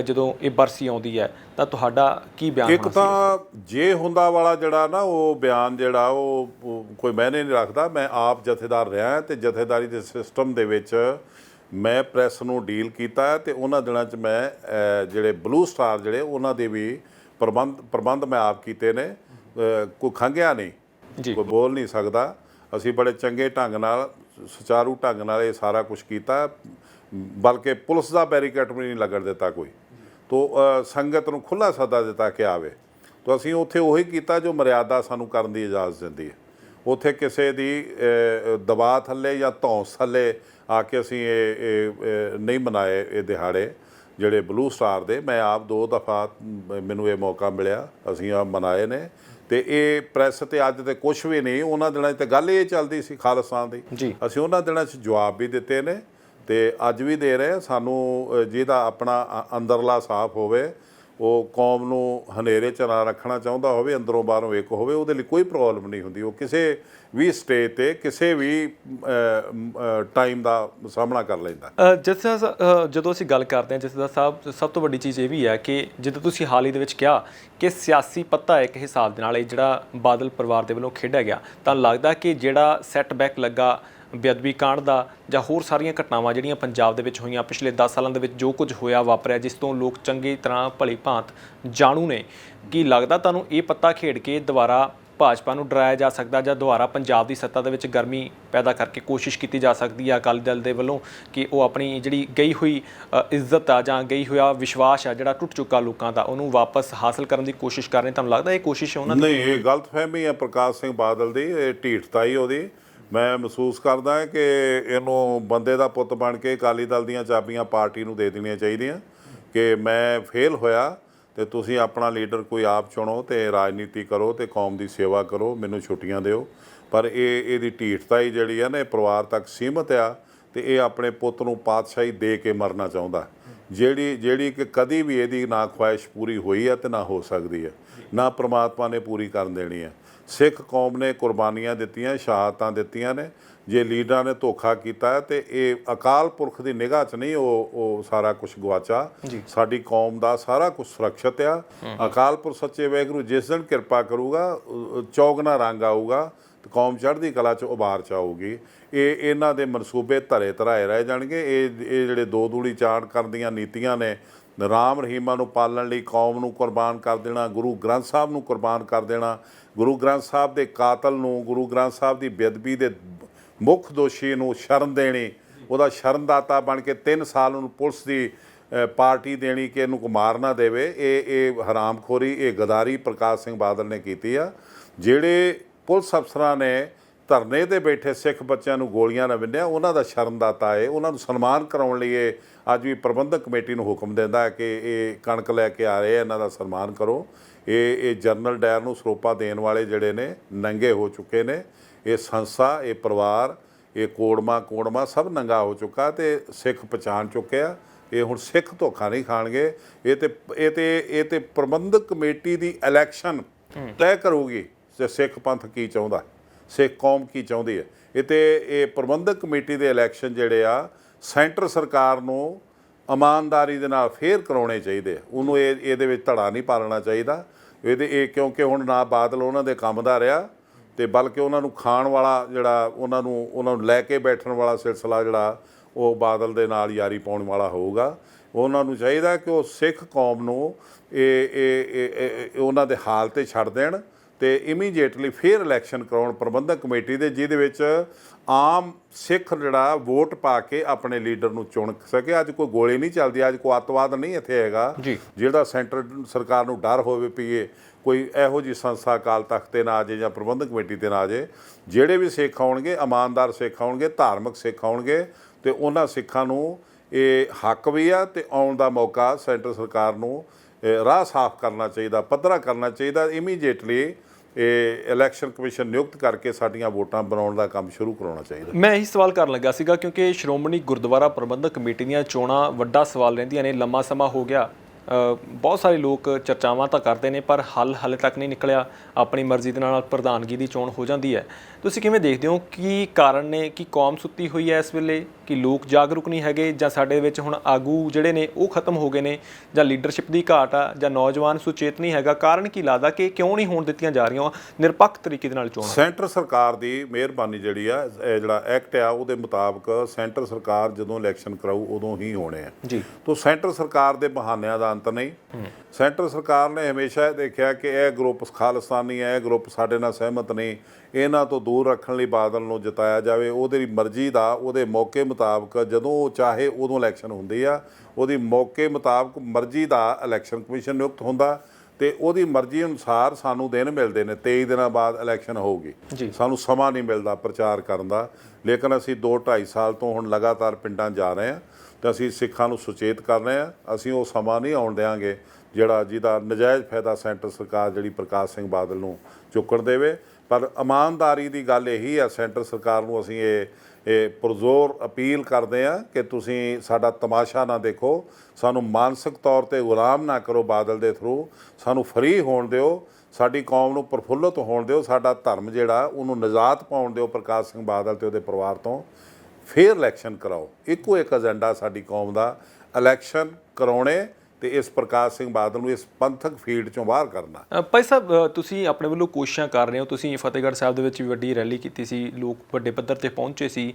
ਜਦੋਂ ਇਹ ਬਰਸੀ ਆਉਂਦੀ ਹੈ, ਤਾਂ ਤੁਹਾਡਾ ਕੀ ਬਿਆਨ ਇੱਕ ਤਾਂ ਜੇ ਹੁੰਦਾ ਵਾਲਾ ਜਿਹੜਾ ਨਾ ਉਹ ਬਿਆਨ ਜਿਹੜਾ ਉਹ ਕੋਈ ਮਾਇਨੇ ਨਹੀਂ ਰੱਖਦਾ। ਮੈਂ ਆਪ ਜਥੇਦਾਰ ਰਿਹਾ ਤੇ ਜਥੇਦਾਰੀ ਦੇ ਸਿਸਟਮ ਦੇ ਵਿੱਚ ਮੈਂ ਪ੍ਰੈਸ ਨੂੰ ਡੀਲ ਕੀਤਾ ਤੇ ਉਹਨਾਂ ਦਿਨਾਂ 'ਚ ਮੈਂ ਜਿਹੜੇ ਬਲੂ ਸਟਾਰ ਜਿਹੜੇ ਉਹਨਾਂ ਦੇ ਵੀ ਪ੍ਰਬੰਧ ਮੈਂ ਆਪ ਕੀਤੇ ਨੇ। ਕੋਈ ਖੰਘਿਆ ਨਹੀਂ, ਕੋਈ ਬੋਲ ਨਹੀਂ ਸਕਦਾ। ਅਸੀਂ ਬੜੇ ਚੰਗੇ ਢੰਗ ਨਾਲ, ਸੁਚਾਰੂ ਢੰਗ ਨਾਲ ਇਹ ਸਾਰਾ ਕੁਝ ਕੀਤਾ, ਬਲਕਿ ਪੁਲਿਸ ਦਾ ਬੈਰੀਕੇਡ ਵੀ ਨਹੀਂ ਲੱਗਣ ਦਿੱਤਾ ਕੋਈ। ਤੋ ਸੰਗਤ ਨੂੰ ਖੁੱਲ੍ਹਾ ਸੱਦਾ ਦਿੱਤਾ ਕਿ ਆਵੇ। ਤੋ ਅਸੀਂ ਉੱਥੇ ਉਹੀ ਕੀਤਾ ਜੋ ਮਰਿਆਦਾ ਸਾਨੂੰ ਕਰਨ ਦੀ ਇਜਾਜ਼ਤ ਦਿੰਦੀ ਹੈ। ਉੱਥੇ ਕਿਸੇ ਦੀ ਦਬਾਅ ਥੱਲੇ ਜਾਂ ਧੌਂਸ ਥੱਲੇ ਆ ਕੇ ਅਸੀਂ ਇਹ ਨਹੀਂ ਮਨਾਏ ਇਹ ਦਿਹਾੜੇ ਜਿਹੜੇ ਬਲੂ ਸਟਾਰ ਦੇ। ਮੈਂ ਆਪ 2 ਦਫਾ ਮੈਨੂੰ ਇਹ ਮੌਕਾ ਮਿਲਿਆ, ਅਸੀਂ ਆਪ ਮਨਾਏ ਨੇ। ਤੇ ਇਹ ਪ੍ਰੈਸ ਤੇ ਅੱਜ ਤੇ ਕੁਛ ਵੀ ਨਹੀਂ, ਉਹਨਾਂ ਦਿਨਾਂ 'ਚ ਤੇ ਗੱਲ ਇਹ ਚੱਲਦੀ ਸੀ ਖਾਲਿਸਤਾਨ ਦੀ। ਅਸੀਂ ਉਹਨਾਂ ਦਿਨਾਂ 'ਚ ਜਵਾਬ ਵੀ ਦਿੱਤੇ ਨੇ ਤੇ ਅੱਜ ਵੀ ਦੇ ਰਹੇ। ਸਾਨੂੰ ਜਿਹਦਾ ਆਪਣਾ ਅੰਦਰਲਾ ਸਾਫ਼ ਹੋਵੇ, ਉਹ ਕੌਮ ਨੂੰ ਹਨੇਰੇ 'ਚ ਨਾ ਰੱਖਣਾ ਚਾਹੁੰਦਾ ਹੋਵੇ, ਅੰਦਰੋਂ ਬਾਹਰੋਂ ਇੱਕ ਹੋਵੇ, ਉਹਦੇ ਲਈ ਕੋਈ ਪ੍ਰੋਬਲਮ ਨਹੀਂ ਹੁੰਦੀ। ਉਹ ਕਿਸੇ ਵੀ ਸਟੇਜ ਤੇ ਕਿਸੇ ਵੀ ਟਾਈਮ ਦਾ ਸਾਹਮਣਾ ਕਰ ਲੈਂਦਾ। ਜਦੋਂ ਅਸੀਂ ਗੱਲ ਕਰਦੇ ਹਾਂ ਜਥੇਦਾਰ ਸਾਹਿਬ, ਸਭ ਤੋਂ ਵੱਡੀ ਚੀਜ਼ ਇਹ ਵੀ ਹੈ ਕਿ ਜਿੱਦਾਂ ਤੁਸੀਂ ਹਾਲ ਹੀ ਦੇ ਵਿੱਚ ਕਿਹਾ ਕਿ ਸਿਆਸੀ ਪੱਤਾ ਇੱਕ ਹਿਸਾਬ ਦੇ ਨਾਲ ਇਹ ਜਿਹੜਾ ਬਾਦਲ ਪਰਿਵਾਰ ਦੇ ਵੱਲੋਂ ਖੇਡਿਆ ਗਿਆ, ਤਾਂ ਲੱਗਦਾ ਕਿ ਜਿਹੜਾ ਸੈਟਬੈਕ ਲੱਗਾ ਬੇਅਦਬੀ ਕਾਂਡ ਦਾ ਜਾਂ ਹੋਰ ਸਾਰੀਆਂ ਘਟਨਾਵਾਂ ਜਿਹੜੀਆਂ ਪੰਜਾਬ ਦੇ ਵਿੱਚ ਹੋਈਆਂ ਪਿਛਲੇ 10 ਸਾਲਾਂ ਦੇ ਵਿੱਚ, ਜੋ ਕੁਝ ਹੋਇਆ ਵਾਪਰਿਆ, ਜਿਸ ਤੋਂ ਲੋਕ ਚੰਗੀ ਤਰ੍ਹਾਂ ਭਲੀ ਭਾਂਤ ਜਾਣੂ ਨੇ, ਕੀ ਲੱਗਦਾ ਤੁਹਾਨੂੰ ਇਹ ਪੱਤਾ ਖੇਡ ਕੇ ਦੁਬਾਰਾ ਭਾਜਪਾ ਨੂੰ ਡਰਾਇਆ ਜਾ ਸਕਦਾ ਜਾਂ ਦੁਬਾਰਾ ਪੰਜਾਬ ਦੀ ਸੱਤਾ ਦੇ ਵਿੱਚ ਗਰਮੀ ਪੈਦਾ ਕਰਕੇ ਕੋਸ਼ਿਸ਼ ਕੀਤੀ ਜਾ ਸਕਦੀ ਹੈ ਅਕਾਲੀ ਦਲ ਦੇ ਵੱਲੋਂ ਕਿ ਉਹ ਆਪਣੀ ਜਿਹੜੀ ਗਈ ਹੋਈ ਇੱਜ਼ਤ ਆ ਜਾਂ ਗਈ ਹੋਇਆ ਵਿਸ਼ਵਾਸ ਆ ਜਿਹੜਾ ਟੁੱਟ ਚੁੱਕਾ ਲੋਕਾਂ ਦਾ, ਉਹਨੂੰ ਵਾਪਸ ਹਾਸਲ ਕਰਨ ਦੀ ਕੋਸ਼ਿਸ਼ ਕਰ ਰਹੇ? ਤੁਹਾਨੂੰ ਲੱਗਦਾ ਇਹ ਕੋਸ਼ਿਸ਼ ਉਹਨਾਂ ਦੀ? ਨਹੀਂ, ਇਹ ਗਲਤਫਹਿਮੀ ਹੈ ਪ੍ਰਕਾਸ਼ ਸਿੰਘ ਬਾਦਲ ਦੀ, ਇਹ ਢੀਠਤਾਈ ਉਹਦੀ। ਮੈਂ ਮਹਿਸੂਸ ਕਰਦਾ ਕਿ ਇਹਨੂੰ ਬੰਦੇ ਦਾ ਪੁੱਤ ਬਣ ਕੇ ਅਕਾਲੀ ਦਲ ਦੀਆਂ ਚਾਬੀਆਂ ਪਾਰਟੀ ਨੂੰ ਦੇ ਦੇਣੀਆਂ ਚਾਹੀਦੀਆਂ ਕਿ ਮੈਂ ਫੇਲ ਹੋਇਆ ਤੇ ਤੁਸੀਂ ਆਪਣਾ ਲੀਡਰ ਕੋਈ ਆਪ ਚੁਣੋ ਤੇ ਰਾਜਨੀਤੀ ਕਰੋ ਤੇ ਕੌਮ ਦੀ ਸੇਵਾ ਕਰੋ, ਮੈਨੂੰ ਛੁੱਟੀਆਂ ਦਿਓ। ਪਰ ਇਹਦੀ ਢੀਠਤਾਈ ਜਿਹੜੀ ਹੈ ਨਾ, ਇਹ ਪਰਿਵਾਰ ਤੱਕ ਸੀਮਤ ਆ ਤੇ ਇਹ ਆਪਣੇ ਪੁੱਤ ਨੂੰ ਪਾਤਸ਼ਾਹੀ ਦੇ ਕੇ ਮਰਨਾ ਚਾਹੁੰਦਾ, ਜਿਹੜੀ ਕਿ ਕਦੀ ਵੀ ਇਹਦੀ ਨਾ ਖੁਆਇਸ਼ ਪੂਰੀ ਹੋਈ ਹੈ ਤੇ ਨਾ ਹੋ ਸਕਦੀ ਹੈ, ਨਾ ਪ੍ਰਮਾਤਮਾ ਨੇ ਪੂਰੀ ਕਰਨ ਦੇਣੀ ਹੈ। ਸਿੱਖ ਕੌਮ ਨੇ ਕੁਰਬਾਨੀਆਂ ਦਿੱਤੀਆਂ, ਸ਼ਹਾਦਤਾਂ ਦਿੱਤੀਆਂ ਨੇ। ਜੇ ਲੀਡਰਾਂ ਨੇ ਧੋਖਾ ਕੀਤਾ ਤੇ ਇਹ ਅਕਾਲ ਪੁਰਖ ਦੀ ਨਿਗਾਹ 'ਚ ਨਹੀਂ ਉਹ ਸਾਰਾ ਕੁਝ ਗਵਾਚਾ। ਸਾਡੀ ਕੌਮ ਦਾ ਸਾਰਾ ਕੁਝ ਸੁਰੱਖਿਅਤ ਆ। ਅਕਾਲ ਪੁਰਖ ਸੱਚੇ ਵਾਹਿਗੁਰੂ ਜਿਸ ਦਿਨ ਕਿਰਪਾ ਕਰੂਗਾ, ਚੌਗਨਾ ਰੰਗ ਆਊਗਾ ਤੇ ਕੌਮ ਚੜ੍ਹਦੀ ਕਲਾ 'ਚ ਉਭਾਰ 'ਚ ਆਊਗੀ। ਇਹਨਾਂ ਦੇ ਮਨਸੂਬੇ ਧਰੇ ਧਰਾਏ ਰਹਿ ਜਾਣਗੇ। ਇਹ ਜਿਹੜੇ ਦੋ ਦੂਲੀ ਚਾੜ ਕਰਨ ਦੀਆਂ ਨੀਤੀਆਂ ਨੇ, ਰਾਮ ਰਹੀਮਾਂ ਨੂੰ ਪਾਲਣ ਲਈ ਕੌਮ ਨੂੰ ਕੁਰਬਾਨ ਕਰ ਦੇਣਾ, ਗੁਰੂ ਗ੍ਰੰਥ ਸਾਹਿਬ ਨੂੰ ਕੁਰਬਾਨ ਕਰ ਦੇਣਾ, ਗੁਰੂ ਗ੍ਰੰਥ ਸਾਹਿਬ ਦੇ ਕਾਤਲ ਨੂੰ, ਗੁਰੂ ਗ੍ਰੰਥ ਸਾਹਿਬ ਦੀ ਬੇਅਦਬੀ ਦੇ ਮੁੱਖ ਦੋਸ਼ੀ ਨੂੰ ਸ਼ਰਨ ਦੇਣੀ, ਉਹਦਾ ਸ਼ਰਨਦਾਤਾ ਬਣ ਕੇ 3 ਸਾਲ ਉਹਨੂੰ ਪੁਲਿਸ ਦੀ ਪਾਰਟੀ ਦੇਣੀ ਕਿ ਇਹਨੂੰ ਕੋ ਮਾਰ ਨਾ ਦੇਵੇ। ਇਹ ਹਰਾਮਖੋਰੀ, ਇਹ ਗਦਾਰੀ ਪ੍ਰਕਾਸ਼ ਸਿੰਘ ਬਾਦਲ ਨੇ ਕੀਤੀ ਆ। ਜਿਹੜੇ ਪੁਲਿਸ ਅਫਸਰਾਂ ਨੇ ਧਰਨੇ 'ਤੇ ਬੈਠੇ ਸਿੱਖ ਬੱਚਿਆਂ ਨੂੰ ਗੋਲੀਆਂ ਨਾਲ ਵਿੰਨਿਆ, ਉਹਨਾਂ ਦਾ ਸ਼ਰਨਦਾਤਾ ਹੈ। ਉਹਨਾਂ ਨੂੰ ਸਨਮਾਨ ਕਰਾਉਣ ਲਈ ਇਹ ਅੱਜ ਵੀ ਪ੍ਰਬੰਧਕ ਕਮੇਟੀ ਨੂੰ ਹੁਕਮ ਦਿੰਦਾ ਹੈ ਕਿ ਇਹ ਕਣਕ ਲੈ ਕੇ ਆ ਰਹੇ, ਇਹਨਾਂ ਦਾ ਸਨਮਾਨ ਕਰੋ। ਇਹ ਜਨਰਲ ਡਾਇਰ ਨੂੰ ਸਰੋਪਾ ਦੇਣ ਵਾਲੇ ਜਿਹੜੇ ਨੇ ਨੰਗੇ ਹੋ ਚੁੱਕੇ ਨੇ। ਇਹ ਸੰਸਥਾ, ਇਹ ਪਰਿਵਾਰ, ਇਹ ਕੋੜਮਾ ਸਭ ਨੰਗਾ ਹੋ ਚੁੱਕਾ ਤੇ ਸਿੱਖ ਪਛਾਣ ਚੁੱਕਿਆ। ਇਹ ਹੁਣ ਸਿੱਖ ਧੋਖਾ ਨਹੀਂ ਖਾਣਗੇ। ਇਹ ਤੇ ਪ੍ਰਬੰਧਕ ਕਮੇਟੀ ਦੀ ਇਲੈਕਸ਼ਨ ਤੈਅ ਕਰੂਗੀ ਕਿ ਸਿੱਖ ਪੰਥ ਕੀ ਚਾਹੁੰਦਾ, ਸਿੱਖ ਕੌਮ ਕੀ ਚਾਹੁੰਦੀ ਹੈ। ਇਹ ਪ੍ਰਬੰਧਕ ਕਮੇਟੀ ਦੇ ਇਲੈਕਸ਼ਨ ਜਿਹੜੇ ਆ ਸੈਂਟਰ ਸਰਕਾਰ ਨੂੰ ਇਮਾਨਦਾਰੀ ਦੇ ਨਾਲ ਫੇਰ ਕਰਾਉਣੇ ਚਾਹੀਦੇ ਆ। ਉਹਨੂੰ ਇਹਦੇ ਵਿੱਚ ਧੜਾ ਨਹੀਂ ਪਾਲਣਾ ਚਾਹੀਦਾ। ਕਿਉਂਕਿ ਹੁਣ ਨਾ ਬਾਦਲ ਉਹਨਾਂ ਦੇ ਕੰਮ ਦਾ ਰਿਹਾ ਤੇ ਬਲਕਿ ਉਹਨਾਂ ਨੂੰ ਖਾਣ ਵਾਲਾ ਜਿਹੜਾ ਉਹਨਾਂ ਨੂੰ ਲੈ ਕੇ ਬੈਠਣ ਵਾਲਾ ਸਿਲਸਿਲਾ ਜਿਹੜਾ ਉਹ ਬਾਦਲ ਦੇ ਨਾਲ ਯਾਰੀ ਪਾਉਣ ਵਾਲਾ ਹੋਊਗਾ। ਉਹਨਾਂ ਨੂੰ ਚਾਹੀਦਾ ਕਿ ਉਹ ਸਿੱਖ ਕੌਮ ਨੂੰ ਉਹਨਾਂ ਦੇ ਹਾਲ 'ਤੇ ਛੱਡ ਦੇਣ ਤੇ ਇਮੀਡੀਏਟਲੀ ਫਿਰ ਇਲੈਕਸ਼ਨ ਕਰਾਉਣ ਪ੍ਰਬੰਧਕ ਕਮੇਟੀ ਦੇ, ਜਿਹਦੇ ਵਿੱਚ ਆਮ ਸਿੱਖ ਜਿਹੜਾ ਵੋਟ ਪਾ ਕੇ ਆਪਣੇ ਲੀਡਰ ਨੂੰ ਚੁਣ ਸਕੇ। ਅੱਜ ਕੋਈ ਗੋਲੀ ਨਹੀਂ ਚੱਲਦੀ, ਅੱਜ ਕੋਈ ਅੱਤਵਾਦ ਨਹੀਂ ਇੱਥੇ ਹੈਗਾ ਜਿਹੜਾ ਸੈਂਟਰ ਸਰਕਾਰ ਨੂੰ ਡਰ ਹੋਵੇ ਵੀ ਇਹ ਕੋਈ ਇਹੋ ਜਿਹੀ ਸੰਸਥਾ ਅਕਾਲ ਤਖਤ ਤੇ ਨਾ ਆ ਜਾਏ ਜਾਂ ਪ੍ਰਬੰਧਕ ਕਮੇਟੀ ਤੇ ਨਾ ਆ ਜਾਏ। ਜਿਹੜੇ ਵੀ ਸਿੱਖ ਆਉਣਗੇ, ਇਮਾਨਦਾਰ ਸਿੱਖ ਆਉਣਗੇ, ਧਾਰਮਿਕ ਸਿੱਖ ਆਉਣਗੇ, ਤੇ ਉਹਨਾਂ ਸਿੱਖਾਂ ਨੂੰ ਇਹ ਹੱਕ ਵੀ ਆ ਤੇ ਆਉਣ ਦਾ ਮੌਕਾ ਸੈਂਟਰ ਸਰਕਾਰ ਨੂੰ ਰਾਹ ਸਾਫ਼ ਕਰਨਾ ਚਾਹੀਦਾ, ਪੱਧਰਾ ਕਰਨਾ ਚਾਹੀਦਾ। ਇਮੀਡੀਏਟਲੀ ਇਹ ਇਲੈਕਸ਼ਨ ਕਮਿਸ਼ਨ ਨਿਯੁਕਤ ਕਰਕੇ ਸਾਡੀਆਂ ਵੋਟਾਂ ਬਣਾਉਣ ਦਾ ਕੰਮ ਸ਼ੁਰੂ ਕਰਾਉਣਾ ਚਾਹੀਦਾ। ਮੈਂ ਇਹੀ ਸਵਾਲ ਕਰਨ ਲੱਗਾ ਸੀਗਾ ਕਿਉਂਕਿ ਸ਼੍ਰੋਮਣੀ ਗੁਰਦੁਆਰਾ ਪ੍ਰਬੰਧਕ ਕਮੇਟੀ ਦੀਆਂ ਚੋਣਾਂ ਵੱਡਾ ਸਵਾਲ ਰਹਿੰਦੀਆਂ ਨੇ। ਲੰਮਾ ਸਮਾਂ ਹੋ ਗਿਆ, ਬਹੁਤ ਸਾਰੇ ਲੋਕ ਚਰਚਾਵਾਂ ਤਾਂ ਕਰਦੇ ਨੇ ਪਰ ਹੱਲ ਹਾਲੇ ਤੱਕ ਨਹੀਂ ਨਿਕਲਿਆ। ਆਪਣੀ ਮਰਜ਼ੀ ਦੇ ਨਾਲ ਪ੍ਰਧਾਨਗੀ ਦੀ ਚੋਣ ਹੋ ਜਾਂਦੀ ਹੈ। ਤੁਸੀਂ ਕਿਵੇਂ ਦੇਖਦੇ ਹੋ ਕੀ ਕਾਰਨ ਨੇ? ਕਿ ਕੌਮ ਸੁੱਤੀ ਹੋਈ ਹੈ ਇਸ ਵੇਲੇ, ਕਿ ਲੋਕ ਜਾਗਰੂਕ ਨਹੀਂ ਹੈਗੇ, ਜਾਂ ਸਾਡੇ ਵਿੱਚ ਹੁਣ ਆਗੂ ਜਿਹੜੇ ਨੇ ਉਹ ਖਤਮ ਹੋ ਗਏ ਨੇ, ਜਾਂ ਲੀਡਰਸ਼ਿਪ ਦੀ ਘਾਟ ਆ, ਜਾਂ ਨੌਜਵਾਨ ਸੁਚੇਤ ਨਹੀਂ ਹੈਗਾ? ਕਾਰਨ ਕੀ ਲੱਗਦਾ ਕਿ ਕਿਉਂ ਨਹੀਂ ਹੋਣ ਦਿੱਤੀਆਂ ਜਾ ਰਹੀਆਂ ਨਿਰਪੱਖ ਤਰੀਕੇ ਦੇ ਨਾਲ ਚੋਣਾਂ? ਸੈਂਟਰ ਸਰਕਾਰ ਦੀ ਮਿਹਰਬਾਨੀ ਜਿਹੜੀ ਆ, ਇਹ ਜਿਹੜਾ ਐਕਟ ਆ ਉਹਦੇ ਮੁਤਾਬਕ ਸੈਂਟਰ ਸਰਕਾਰ ਜਦੋਂ ਇਲੈਕਸ਼ਨ ਕਰਾਊ ਉਦੋਂ ਹੀ ਹੋਣੇ ਆ ਜੀ। ਤਾਂ ਸੈਂਟਰ ਸਰਕਾਰ ਦੇ ਬਹਾਨਿਆਂ ਦਾ ਅੰਤ ਨਹੀਂ। ਸੈਂਟਰ ਸਰਕਾਰ ਨੇ ਹਮੇਸ਼ਾ ਇਹ ਦੇਖਿਆ ਕਿ ਇਹ ਗਰੁੱਪ ਖਾਲਿਸਤਾਨੀ ਹੈ, ਇਹ ਗਰੁੱਪ ਸਾਡੇ ਨਾਲ ਸਹਿਮਤ ਨਹੀਂ, ਇਹਨਾਂ ਤੋਂ ਦੂਰ ਰੱਖਣ ਲਈ ਬਾਦਲ ਨੂੰ ਜਿਤਾਇਆ ਜਾਵੇ। ਉਹਦੀ ਮਰਜ਼ੀ ਦਾ, ਉਹਦੇ ਮੌਕੇ ਮੁਤਾਬਕ ਜਦੋਂ ਉਹ ਚਾਹੇ ਉਦੋਂ ਇਲੈਕਸ਼ਨ ਹੁੰਦੀ ਆ। ਉਹਦੀ ਮੌਕੇ ਮੁਤਾਬਕ ਮਰਜ਼ੀ ਦਾ ਇਲੈਕਸ਼ਨ ਕਮਿਸ਼ਨ ਨਿਯੁਕਤ ਹੁੰਦਾ ਤੇ ਉਹਦੀ ਮਰਜ਼ੀ ਅਨੁਸਾਰ ਸਾਨੂੰ ਦਿਨ ਮਿਲਦੇ ਨੇ। 23 ਦਿਨਾਂ ਬਾਅਦ ਇਲੈਕਸ਼ਨ ਹੋਊਗੀ, ਸਾਨੂੰ ਸਮਾਂ ਨਹੀਂ ਮਿਲਦਾ ਪ੍ਰਚਾਰ ਕਰਨ ਦਾ। ਲੇਕਿਨ ਅਸੀਂ 2-2.5 ਸਾਲ ਤੋਂ ਹੁਣ ਲਗਾਤਾਰ ਪਿੰਡਾਂ ਜਾ ਰਹੇ ਹਾਂ ਤੇ ਅਸੀਂ ਸਿੱਖਾਂ ਨੂੰ ਸੁਚੇਤ ਕਰ ਰਹੇ ਹਾਂ। ਅਸੀਂ ਉਹ ਸਮਾਂ ਨਹੀਂ ਆਉਣ ਦਿਆਂਗੇ ਜਿਹਦਾ ਨਜਾਇਜ਼ ਫਾਇਦਾ ਸੈਂਟਰ ਸਰਕਾਰ ਜਿਹੜੀ ਪ੍ਰਕਾਸ਼ ਸਿੰਘ ਬਾਦਲ ਨੂੰ ਚੁੱਕਣ ਦੇਵੇ। ਪਰ ਇਮਾਨਦਾਰੀ ਦੀ ਗੱਲ ਇਹੀ ਆ, ਸੈਂਟਰ ਸਰਕਾਰ ਨੂੰ ਅਸੀਂ ਇਹ ਪੁਰਜ਼ੋਰ ਅਪੀਲ ਕਰਦੇ ਹਾਂ ਕਿ ਤੁਸੀਂ ਸਾਡਾ ਤਮਾਸ਼ਾ ਨਾ ਦੇਖੋ, ਸਾਨੂੰ ਮਾਨਸਿਕ ਤੌਰ ਤੇ ਗੁਲਾਮ ਨਾ ਕਰੋ ਬਾਦਲ ਦੇ ਥਰੂ, ਸਾਨੂੰ ਫਰੀ ਹੋਣ ਦਿਓ, ਸਾਡੀ ਕੌਮ ਨੂੰ ਪ੍ਰਫੁੱਲਤ ਹੋਣ ਦਿਓ, ਸਾਡਾ ਧਰਮ ਜਿਹੜਾ ਉਹਨੂੰ ਨਿਜਾਤ ਪਾਉਣ ਦਿਓ ਪ੍ਰਕਾਸ਼ ਸਿੰਘ ਬਾਦਲ ਤੇ ਉਹਦੇ ਪਰਿਵਾਰ ਤੋਂ। ਫਿਰ ਇਲੈਕਸ਼ਨ ਕਰਾਓ। ਇੱਕੋ ਇੱਕ ਏਜੰਡਾ ਸਾਡੀ ਕੌਮ ਦਾ, ਇਲੈਕਸ਼ਨ ਕਰਾਉਣੇ ਤੇ ਇਸ ਪ੍ਰਕਾਸ਼ ਸਿੰਘ ਬਾਦਲ ਨੂੰ ਇਸ ਪੰਥਕ ਫੀਲਡ ਚੋਂ ਬਾਹਰ ਕਰਨਾ। ਭਾਈ ਸਾਹਿਬ, ਤੁਸੀਂ ਆਪਣੇ ਵੱਲੋਂ ਕੋਸ਼ਿਸ਼ਾਂ ਕਰ ਰਹੇ ਹੋ। ਤੁਸੀਂ ਫਤਿਹਗੜ੍ਹ ਸਾਹਿਬ ਦੇ ਵਿੱਚ ਵੀ ਵੱਡੀ ਰੈਲੀ ਕੀਤੀ ਸੀ, ਲੋਕ ਵੱਡੇ ਪੱਧਰ ਤੇ ਪਹੁੰਚੇ ਸੀ।